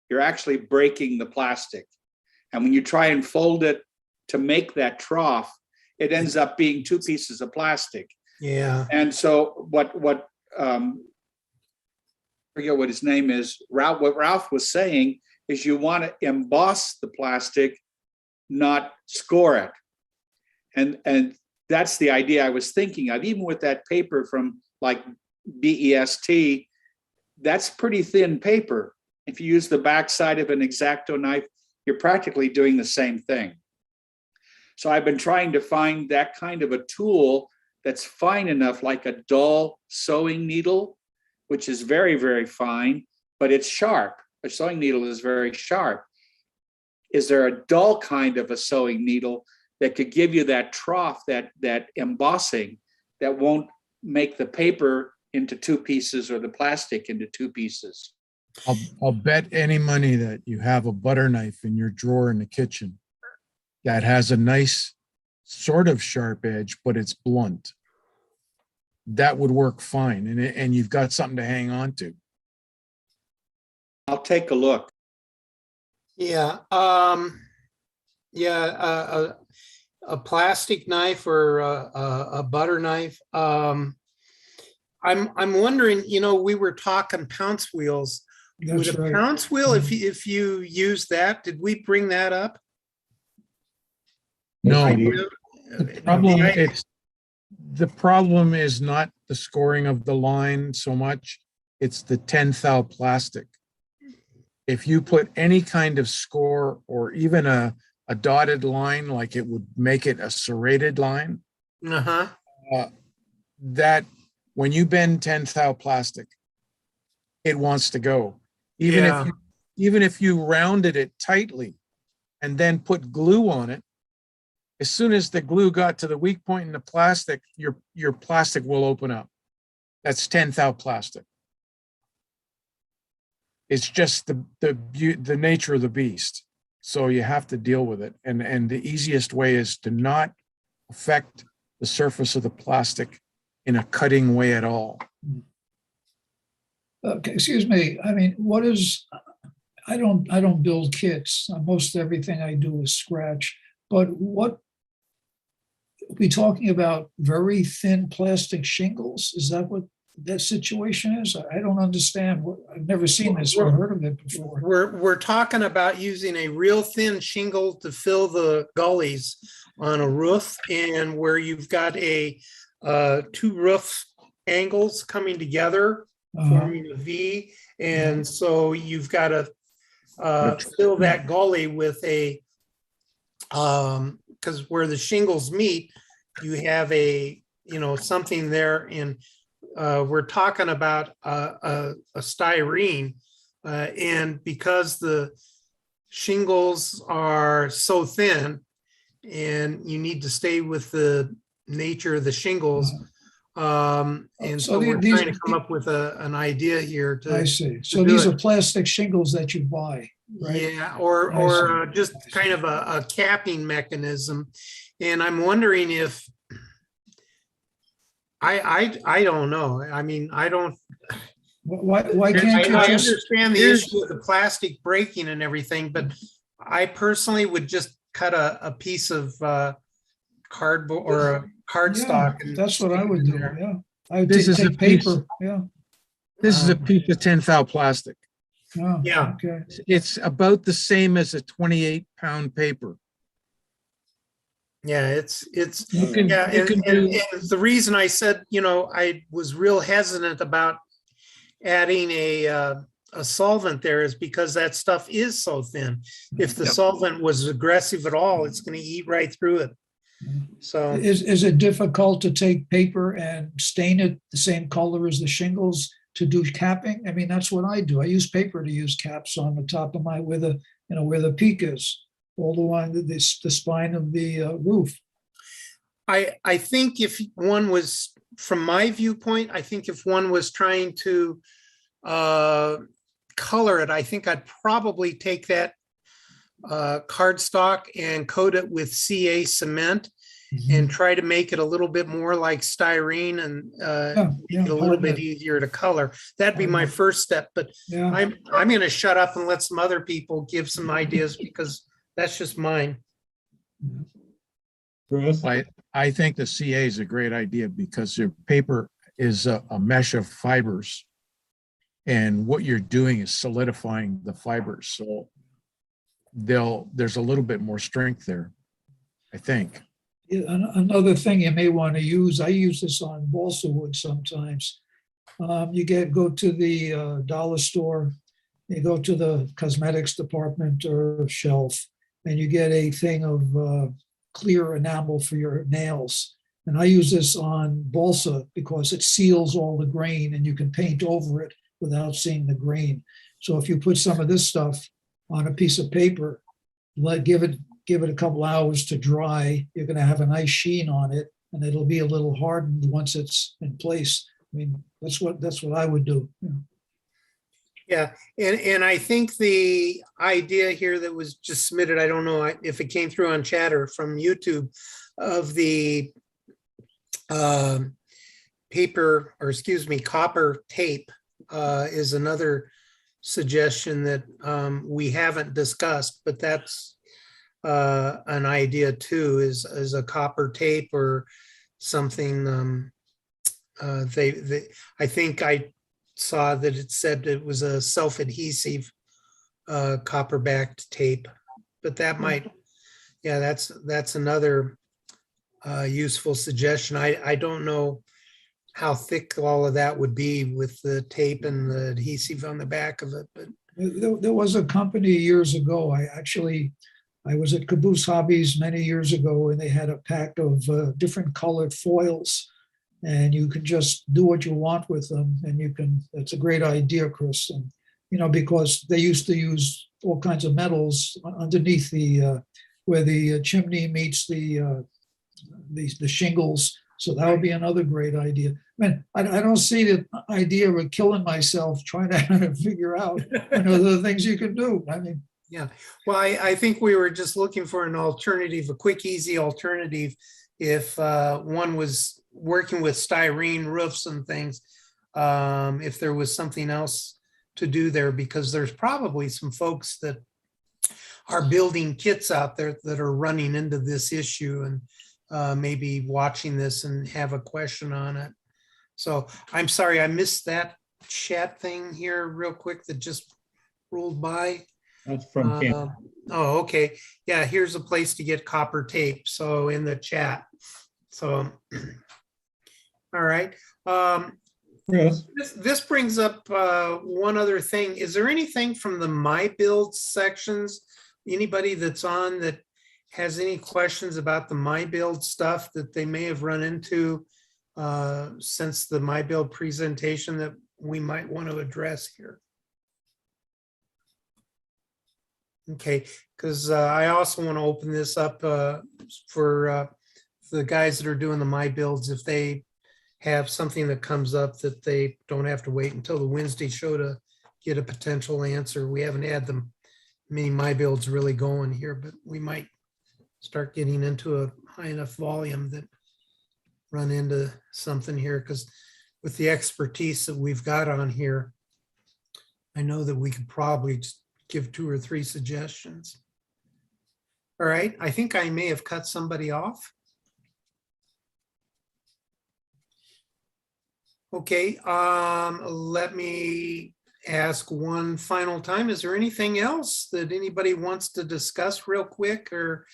Speaker 4: you're actually breaking the plastic. And when you try and fold it to make that trough, it ends up being two pieces of plastic.
Speaker 2: Yeah.
Speaker 4: And so what I forget what his name is, what Ralph was saying is you want to emboss the plastic, not score it. And that's the idea I was thinking of. Even with that paper from like BEST, that's pretty thin paper. If you use the backside of an X-Acto knife, you're practically doing the same thing. So I've been trying to find that kind of a tool that's fine enough, like a dull sewing needle, which is very, very fine, but it's sharp. A sewing needle is very sharp. Is there a dull kind of a sewing needle that could give you that trough, that embossing, that won't make the paper into two pieces or the plastic into two pieces.
Speaker 7: I'll bet any money that you have a butter knife in your drawer in the kitchen that has a nice sort of sharp edge, but it's blunt. That would work fine, and you've got something to hang on to.
Speaker 4: I'll take a look.
Speaker 2: Yeah, yeah, a plastic knife or a butter knife. I'm wondering, you know, we were talking Pounce wheels. Would
Speaker 6: That's
Speaker 2: a
Speaker 6: right.
Speaker 2: Pounce wheel, if you use that, did we bring that up?
Speaker 7: No,
Speaker 2: The
Speaker 7: problem,
Speaker 2: idea-
Speaker 7: the problem is not the scoring of the line so much, it's the 10 thou plastic. If you put any kind of score or even a dotted line, like it would make it a serrated line,
Speaker 2: Uh-huh.
Speaker 7: that when you bend 10 thou plastic, it wants to go.
Speaker 2: Yeah.
Speaker 7: Even if you rounded it tightly and then put glue on it, as soon as the glue got to the weak point in the plastic, your plastic will open up. That's 10 thou plastic. It's just the nature of the beast. So you have to deal with it. And the easiest way is to not affect the surface of the plastic in a cutting way at all.
Speaker 6: Okay, excuse me. I mean, what is, I don't build kits. Most everything I do is scratch. But what, are we talking about very thin plastic shingles? Is that what that situation is? I don't understand. I've never seen this or heard of it before.
Speaker 2: We're talking about using a real thin shingle to fill the gullies on a roof, and where you've got a two roof angles coming together, forming a V, and so you've got to fill that gully with a because where the shingles meet, you have a, you know, something there, and we're talking about a styrene, and because the shingles are so thin and you need to stay with the nature of the shingles, and
Speaker 6: So
Speaker 2: so we're
Speaker 6: these-
Speaker 2: trying to come up with an idea here
Speaker 6: I
Speaker 2: to,
Speaker 6: see. So
Speaker 2: do
Speaker 6: these
Speaker 2: it.
Speaker 6: are plastic shingles that you buy, right?
Speaker 2: yeah, or
Speaker 6: I see.
Speaker 2: just kind of a capping mechanism. And I'm wondering if I don't know. I mean, I don't.
Speaker 6: Why can't you
Speaker 2: I
Speaker 6: just,
Speaker 2: understand the
Speaker 7: here's-
Speaker 2: issue of the plastic breaking and everything, but I personally would just cut a piece of cardboard or a
Speaker 6: yeah,
Speaker 2: cardstock. and
Speaker 6: that's what I
Speaker 2: stick it
Speaker 6: would
Speaker 2: in
Speaker 6: do,
Speaker 2: there.
Speaker 6: yeah. I would
Speaker 7: This is a
Speaker 6: take
Speaker 7: piece-
Speaker 6: paper, yeah.
Speaker 7: This is a piece of 10 thou plastic.
Speaker 6: Oh,
Speaker 2: Yeah.
Speaker 6: okay.
Speaker 7: It's about the same as a 28-pound paper.
Speaker 2: Yeah, it's
Speaker 7: You can,
Speaker 2: yeah,
Speaker 7: you
Speaker 2: and,
Speaker 7: can
Speaker 2: and,
Speaker 7: do,
Speaker 2: and the reason I said, you know, I was real hesitant about adding a solvent there is because that stuff is so thin. If the
Speaker 7: Yep.
Speaker 2: solvent was aggressive at all, it's going to eat right through it. So
Speaker 6: Is it difficult to take paper and stain it the same color as the shingles to do capping? I mean, that's what I do. I use paper to use caps on the top of my, where the peak is, all the way the spine of the roof.
Speaker 2: I think if one was, from my viewpoint, I think if one was trying to color it, I think I'd probably take that cardstock and coat it with CA cement and try to make it a little bit more like styrene and make it a little
Speaker 6: harden
Speaker 2: bit
Speaker 6: it.
Speaker 2: easier to color. That'd be my
Speaker 6: Harden it.
Speaker 2: first step, but
Speaker 6: Yeah,
Speaker 2: I'm going to shut up and let some other people give some ideas because that's just mine.
Speaker 9: Chris?
Speaker 7: I think the CA is a great idea because your paper is a mesh of fibers. And what you're doing is solidifying the fibers. So there's a little bit more strength there, I think.
Speaker 6: Yeah, another thing you may want to use, I use this on balsa wood sometimes. You go to the dollar store, you go to the cosmetics department or shelf, and you get a thing of clear enamel for your nails. And I use this on balsa because it seals all the grain and you can paint over it without seeing the grain. So if you put some of this stuff on a piece of paper, give it a couple hours to dry, you're going to have a nice sheen on it, and it'll be a little hardened once it's in place. I mean, that's what I would do. You know.
Speaker 2: Yeah, and I think the idea here that was just submitted, I don't know if it came through on chatter from YouTube, of the paper, or excuse me, copper tape is another suggestion that we haven't discussed, but that's an idea too, is a copper tape or something. I think I saw that it said it was a self-adhesive copper-backed tape, but that might, yeah, that's another useful suggestion. I don't know how thick all of that would be with the tape and the adhesive on the back of it, but
Speaker 6: There was a company years ago. I was at Caboose Hobbies many years ago, and they had a pack of different colored foils, and you can just do what you want with them. And you can, that's a great idea, Chris. And, you know, because they used to use all kinds of metals underneath the, where the chimney meets the shingles. So that would be another great idea. Man, I don't see the idea of killing myself trying to figure out, you know, the things you can do. I mean,
Speaker 2: yeah. Well, I think we were just looking for an alternative, a quick, easy alternative. If one was working with styrene roofs and things, if there was something else to do there, because there's probably some folks that are building kits out there that are running into this issue and maybe watching this and have a question on it. So I'm sorry, I missed that chat thing here real quick that just rolled by.
Speaker 9: That's from Ken.
Speaker 2: Oh, okay. Yeah, here's a place to get copper tape. So in the chat. So, all right.
Speaker 9: Chris,
Speaker 2: This brings up one other thing. Is there anything from the My Build sections? Anybody that's on that has any questions about the My Build stuff that they may have run into since the My Build presentation that we might want to address here? Okay, because I also want to open this up for the guys that are doing the My Builds, if they have something that comes up that they don't have to wait until the Wednesday show to get a potential answer. We haven't had them many My Builds really going here, but we might start getting into a high enough volume that run into something here, because with the expertise that we've got on here, I know that we could probably just give 2 or 3 suggestions. All right, I think I may have cut somebody off. Okay, let me ask one final time. Is there anything else that anybody wants to discuss real quick or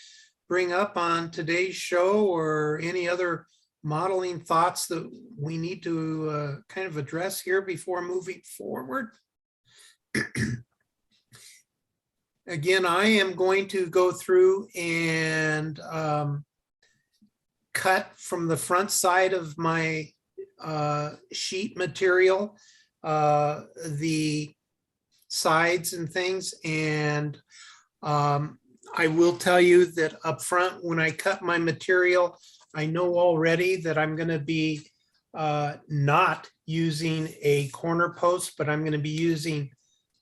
Speaker 2: bring up on today's show, or any other modeling thoughts that we need to kind of address here before moving forward? Again, I am going to go through and cut from the front side of my sheet material, the sides and things. And I will tell you that up front, when I cut my material, I know already that I'm going to be not using a corner post, but I'm going to be using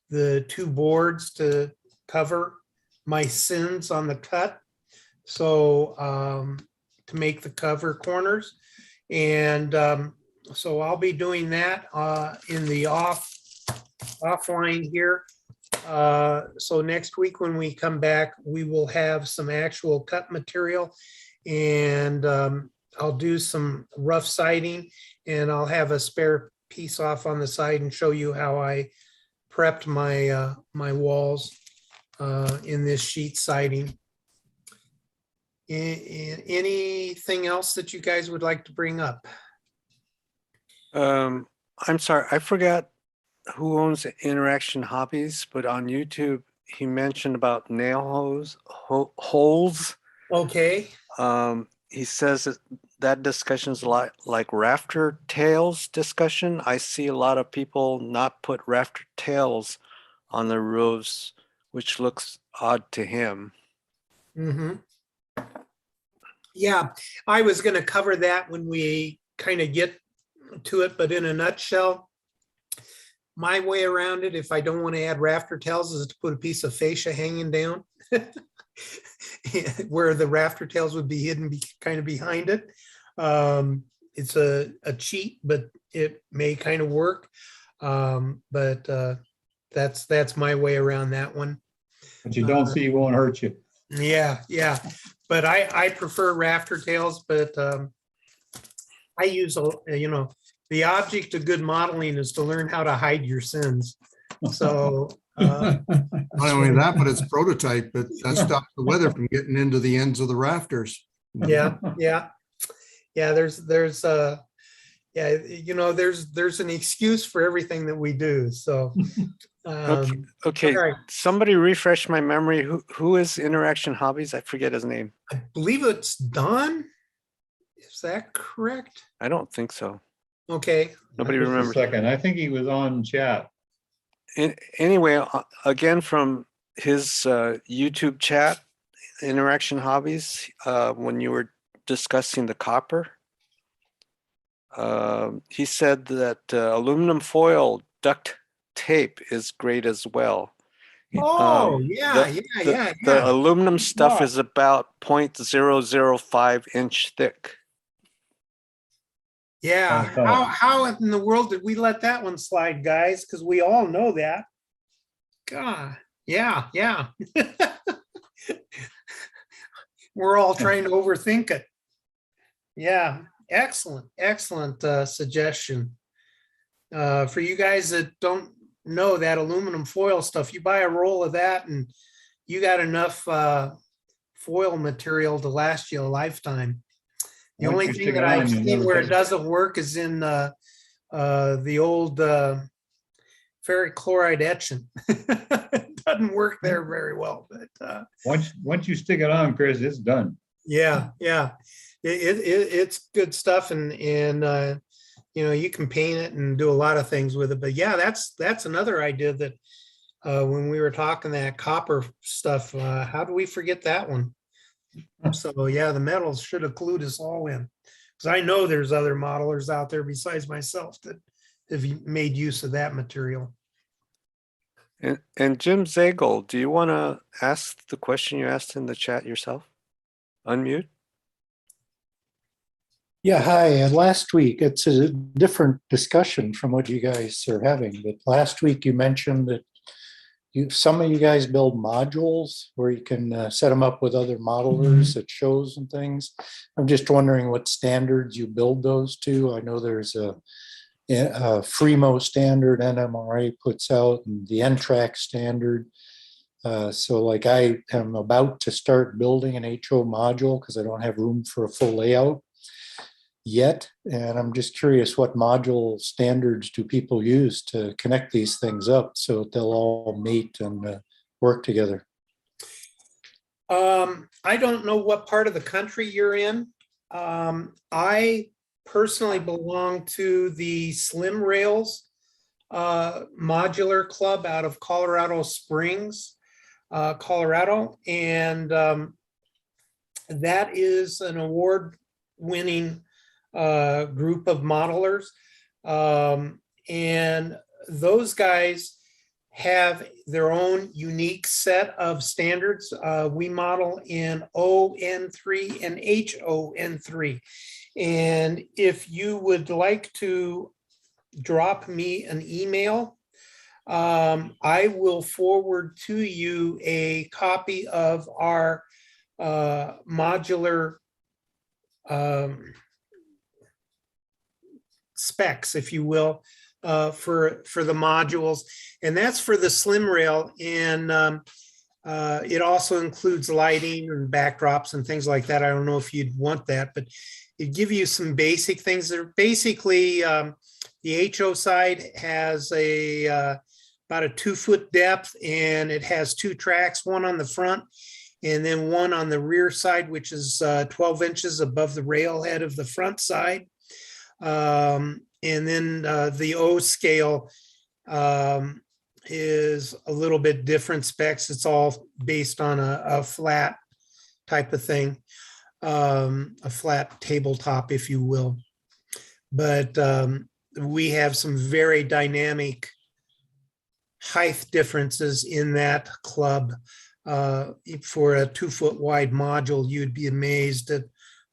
Speaker 2: the 2 boards to cover my sins on the cut. So to make the cover corners. And so I'll be doing that in the offline here. So next week when we come back, we will have some actual cut material, and I'll do some rough siding, and I'll have a spare piece off on the side and show you how I prepped my my walls in this sheet siding. Anything else that you guys would like to bring up?
Speaker 10: I'm sorry, I forgot who owns Interaction Hobbies, but on YouTube, he mentioned about nail holes.
Speaker 2: Okay.
Speaker 10: He says that discussion is a lot like rafter tails discussion. I see a lot of people not put rafter tails on the roofs, which looks odd to him.
Speaker 2: Mm-hmm. Yeah, I was going to cover that when we kind of get to it, but in a nutshell, my way around it, if I don't want to add rafter tails, is to put a piece of fascia hanging down where the rafter tails would be hidden kind of behind it. It's a cheat, but it may kind of work. But that's my way around that one.
Speaker 9: But you don't see, it won't hurt you.
Speaker 2: Yeah, yeah. But I prefer rafter tails, but I use, the object of good modeling is to learn how to hide your sins. So.
Speaker 8: Not only that, but it's prototype, but that stops the weather from getting into the ends of the rafters.
Speaker 2: Yeah, yeah. Yeah, there's an excuse for everything that we do. So.
Speaker 10: Okay.
Speaker 2: All right.
Speaker 10: Somebody refresh my memory. Who is Interaction Hobbies? I forget his name.
Speaker 2: I believe it's Don. Is that correct?
Speaker 10: I don't think so.
Speaker 2: Okay.
Speaker 10: Nobody
Speaker 9: Just a
Speaker 10: remembers.
Speaker 9: second, I think he was on chat.
Speaker 10: Anyway, again, from his YouTube chat, Interaction Hobbies, when you were discussing the copper, he said that aluminum foil duct tape is great as well.
Speaker 2: Oh,
Speaker 10: The aluminum stuff is about 0.005 inch thick.
Speaker 2: Yeah. How in the world did we let that one slide, guys? Because we all know that. God. Yeah, yeah. We're all trying to overthink it. Yeah. Excellent, excellent suggestion. For you guys that don't know that aluminum foil stuff, you buy a roll of that and you got enough foil material to last you a lifetime. The only thing that I've seen where it doesn't work is in the old ferric chloride etching. It doesn't work there very well, but
Speaker 9: Once you stick it on, Chris, it's done.
Speaker 2: yeah, yeah, it's good stuff, and you can paint it and do a lot of things with it. But yeah, that's another idea that when we were talking that copper stuff, how do we forget that one? So yeah, the metals should have clued us all in, because I know there's other modelers out there besides myself that have made use of that material.
Speaker 10: And Jim Zagel, do you want to ask the question you asked in the chat yourself? Unmute.
Speaker 11: Yeah, hi. Last week, it's a different discussion from what you guys are having, but last week you mentioned that some of you guys build modules where you can set them up with other modelers at shows and things. I'm just wondering what standards you build those to. I know there's a Fremo standard NMRA puts out, and the NTRAC standard. So like I am about to start building an HO module because I don't have room for a full layout yet. And I'm just curious, what module standards do people use to connect these things up so they'll all mate and work together?
Speaker 2: I don't know what part of the country you're in. I personally belong to the Slim Rails modular club out of Colorado Springs, Colorado. And that is an award-winning group of modelers. And those guys have their own unique set of standards. We model in ON3 and HON3. And if you would like to drop me an email, I will forward to you a copy of our modular specs, if you will, for the modules. And that's for the Slim Rail. And it also includes lighting and backdrops and things like that. I don't know if you'd want that, but it give you some basic things that are basically the HO side has about a 2-foot depth, and it has 2 tracks, one on the front and then one on the rear side, which is 12 inches above the rail head of the front side. And then the O scale is a little bit different specs. It's all based on a flat type of thing. a flat tabletop, if you will. But we have some very dynamic height differences in that club. For a 2-foot wide module, you'd be amazed at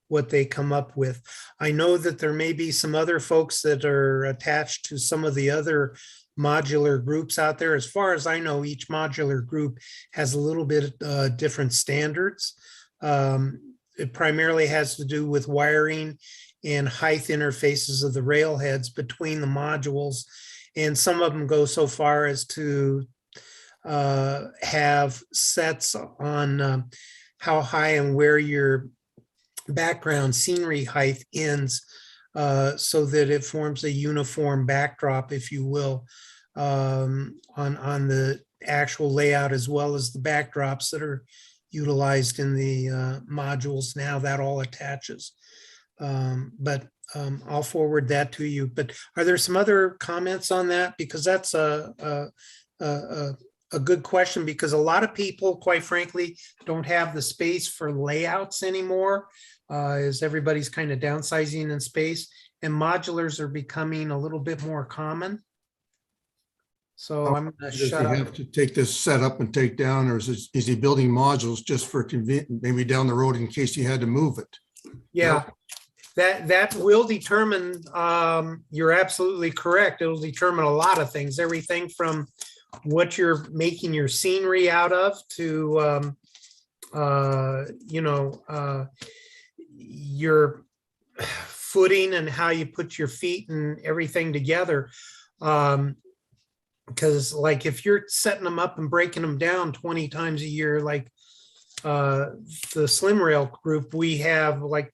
Speaker 2: what they come up with. I know that there may be some other folks that are attached to some of the other modular groups out there. As far as I know, each modular group has a little bit different standards. It primarily has to do with wiring and height interfaces of the rail heads between the modules. And some of them go so far as to have sets on how high and where your background scenery height ends, so that it forms a uniform backdrop, if you will, on the actual layout, as well as the backdrops that are utilized in the modules. Now that all attaches. But I'll forward that to you. But are there some other comments on that? Because that's a good question, because a lot of people, quite frankly, don't have the space for layouts anymore, as everybody's kind of downsizing in space, and modulars are becoming a little bit more common. So I'm gonna
Speaker 8: Does he
Speaker 2: shut up.
Speaker 8: have to take this set up and take down, or is he building modules just for convenience, maybe down the road in case he had to move it?
Speaker 2: Yeah, that will determine, you're absolutely correct. It'll determine a lot of things, everything from what you're making your scenery out of to, your footing and how you put your feet and everything together. Because like if you're setting them up and breaking them down 20 times a year, like the Slim Rail group, we have like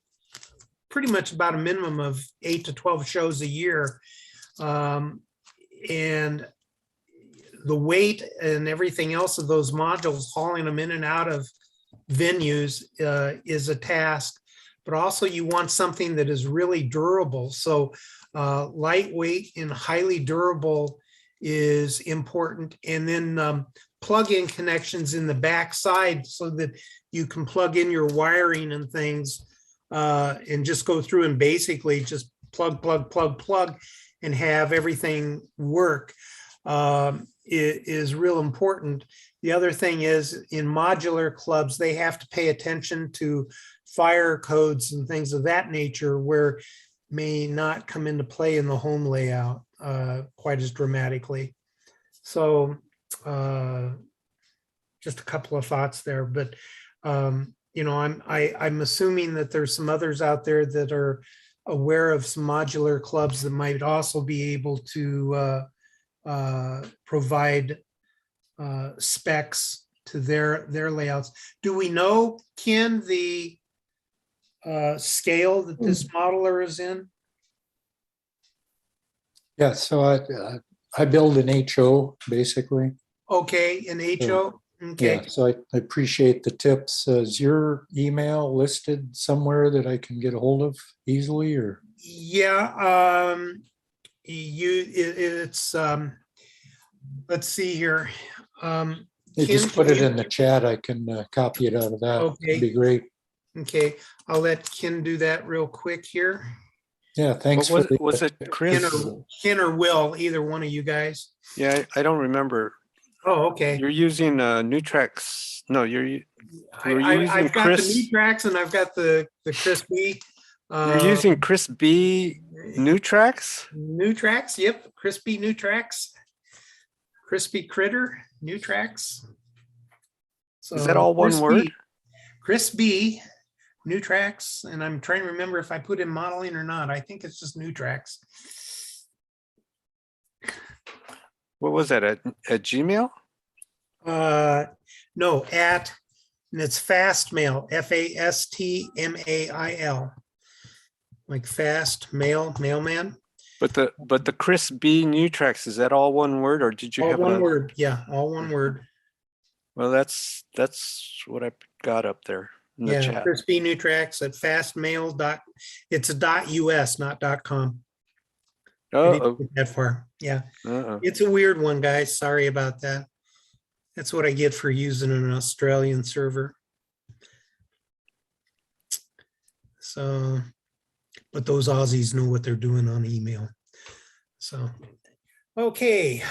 Speaker 2: pretty much about a minimum of 8 to 12 shows a year. And the weight and everything else of those modules, hauling them in and out of venues is a task, but also you want something that is really durable. So lightweight and highly durable is important. And then plug-in connections in the back side so that you can plug in your wiring and things and just go through and basically just plug and have everything work. Is real important. The other thing is in modular clubs, they have to pay attention to fire codes and things of that nature, where may not come into play in the home layout quite as dramatically. So just a couple of thoughts there, but I'm assuming that there's some others out there that are aware of some modular clubs that might also be able to provide specs to their layouts. Do we know, Ken, the scale that this modeler is in?
Speaker 11: Yeah, so I build an HO basically.
Speaker 2: Okay, an HO. Okay.
Speaker 11: Yeah, so I appreciate the tips. Is your email listed somewhere that I can get a hold of easily, or?
Speaker 2: Yeah, it's let's see here.
Speaker 11: You just put it in the chat. I can copy it out of that.
Speaker 2: Okay.
Speaker 11: It'd be great.
Speaker 2: Okay, I'll let Ken do that real quick here.
Speaker 11: Yeah, thanks.
Speaker 10: Was it Chris?
Speaker 2: Ken or Will, either one of you guys.
Speaker 10: Yeah, I don't remember.
Speaker 2: Oh, okay.
Speaker 10: You're using Nutrax. No, you're
Speaker 2: I've got
Speaker 10: Chris.
Speaker 2: the Nutrax and I've got the Chris B.
Speaker 10: You're using Chris B Nutrax?
Speaker 2: Nutrax, yep. Crispy Nutrax. Crispy Critter Nutrax. So
Speaker 10: Is that all one word?
Speaker 2: Chris B Nutrax, and I'm trying to remember if I put in modeling or not. I think it's just Nutrax.
Speaker 10: What was that, at Gmail?
Speaker 2: No, and it's Fastmail, FASTMAIL, like fast mail, mailman.
Speaker 10: But the Chris B Nutrax, is that all one word, or did you
Speaker 2: All
Speaker 10: have
Speaker 2: one word? Yeah, all one word.
Speaker 10: Well, that's what I got up there in the
Speaker 2: Yeah,
Speaker 10: chat.
Speaker 2: Chris B Nutrax at fastmail. It's a .us, not .com. I didn't get that far. Yeah, it's a weird one, guys. Sorry about that. That's what I get for using an Australian server. So, but those Aussies know what they're doing on email. So, okay.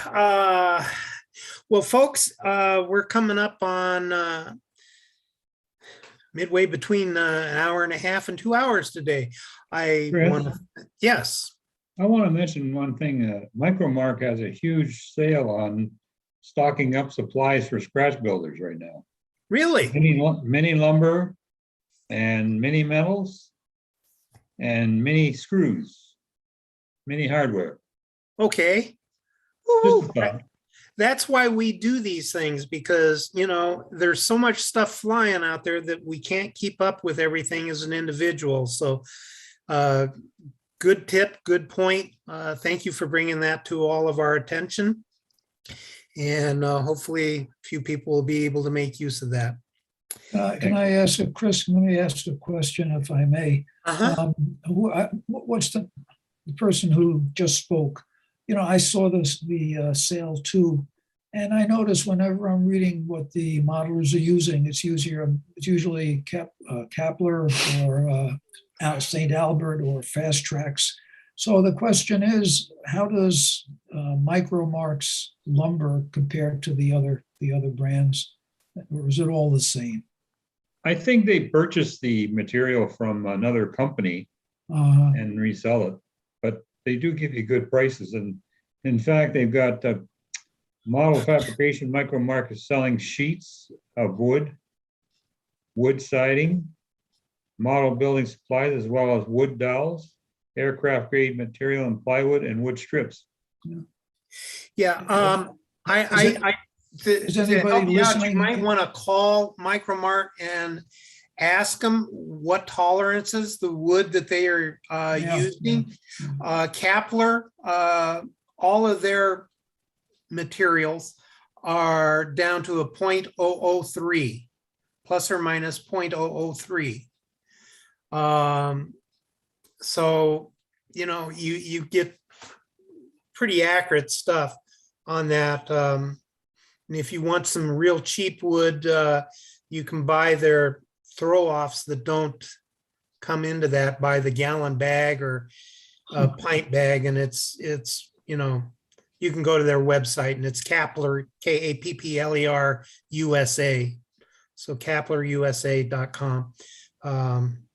Speaker 2: Well, folks, we're coming up on midway between an hour and a half and 2 hours today. I
Speaker 9: Chris?
Speaker 2: want to, yes.
Speaker 9: I want to mention one thing. Micromark has a huge sale on stocking up supplies for scratch builders right now.
Speaker 2: Really?
Speaker 9: Mini lumber and mini metals and mini screws, mini hardware.
Speaker 2: Okay.
Speaker 9: Just
Speaker 2: Woo.
Speaker 9: a thought.
Speaker 2: That's why we do these things, because, you know, there's so much stuff flying out there that we can't keep up with everything as an individual. So good tip, good point. Thank you for bringing that to all of our attention. And hopefully a few people will be able to make use of that.
Speaker 6: Can I ask, Chris, let me ask a question if I may.
Speaker 2: Uh-huh.
Speaker 6: What's the person who just spoke? You know, I saw the sale too, and I notice whenever I'm reading what the modelers are using, it's usually Kepler or St. Albert or Fast Tracks. So the question is, how does Micromark's lumber compare to the other brands, or is it all the same?
Speaker 9: I think they purchased the material from another company and resell it, but they do give you good prices. And in fact, they've got model fabrication. Micromark is selling sheets of wood siding, model building supplies, as well as wood dowels, aircraft grade material and plywood and wood strips.
Speaker 2: Yeah.
Speaker 6: Is anybody
Speaker 2: You
Speaker 6: listening?
Speaker 2: might want to call Micromark and ask them what tolerances the wood that they are using. Kepler, all of their materials are down to a 0.003, plus or minus 0.003. So, you know, you get pretty accurate stuff on that. And if you want some real cheap wood, you can buy their throw-offs that don't come into that by the gallon bag or a pint bag. And it's, you know, you can go to their website and it's Kepler, Kappler USA. So KeplerUSA.com.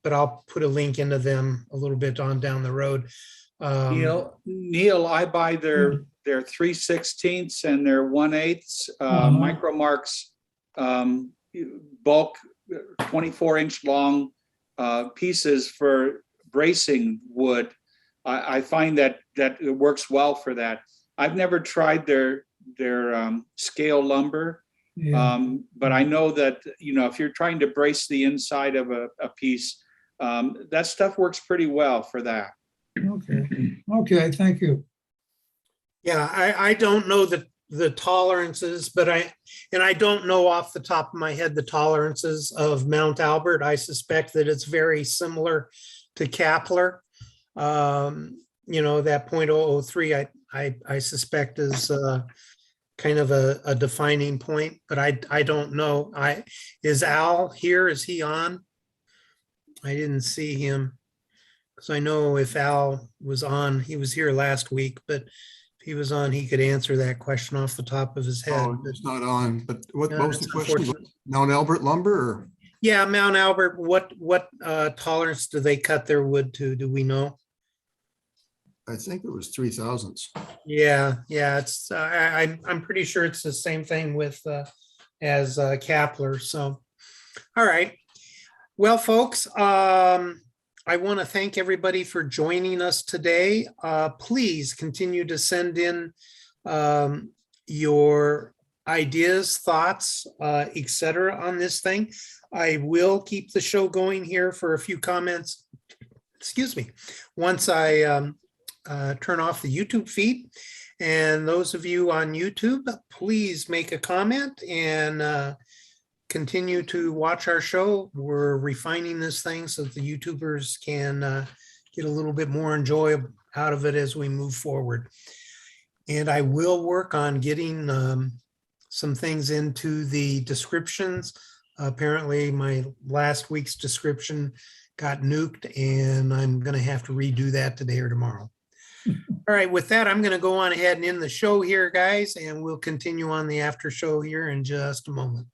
Speaker 2: But I'll put a link into them a little bit on down the road.
Speaker 4: Neil, I buy their 3/16 and their 1/8 Micromark's bulk 24-inch long pieces for bracing wood. I find that it works well for that. I've never tried their scale lumber, but I know that, you know, if you're trying to brace the inside of a piece, that stuff works pretty well for that.
Speaker 6: Okay, thank you.
Speaker 2: Yeah, I don't know the tolerances, but I don't know off the top of my head the tolerances of Mount Albert. I suspect that it's very similar to Kepler. You know, that 0.003 I suspect is kind of a defining point, but I don't know. Is Al here? Is he on? I didn't see him. So I know if Al was on, he was here last week, but if he was on, he could answer that question off the top of his head.
Speaker 8: Oh, it's not on, but what
Speaker 2: Yeah,
Speaker 8: was the
Speaker 2: it's
Speaker 8: question?
Speaker 2: unfortunate.
Speaker 8: Mount Albert lumber or?
Speaker 2: Yeah, Mount Albert, what tolerance do they cut their wood to? Do we know?
Speaker 8: I think it was 3,000s.
Speaker 2: Yeah, it's I'm pretty sure it's the same thing with as Kepler. So, all right. Well, folks, I want to thank everybody for joining us today. Please continue to send in your ideas, thoughts, etc. on this thing. I will keep the show going here for a few comments. Excuse me. Once I turn off the YouTube feed, and those of you on YouTube, please make a comment and continue to watch our show. We're refining this thing so that the YouTubers can get a little bit more enjoyable out of it as we move forward. And I will work on getting some things into the descriptions. Apparently my last week's description got nuked, and I'm gonna have to redo that today or tomorrow. All right, with that, I'm gonna go on ahead and end the show here, guys, and we'll continue on the after show here in just a moment.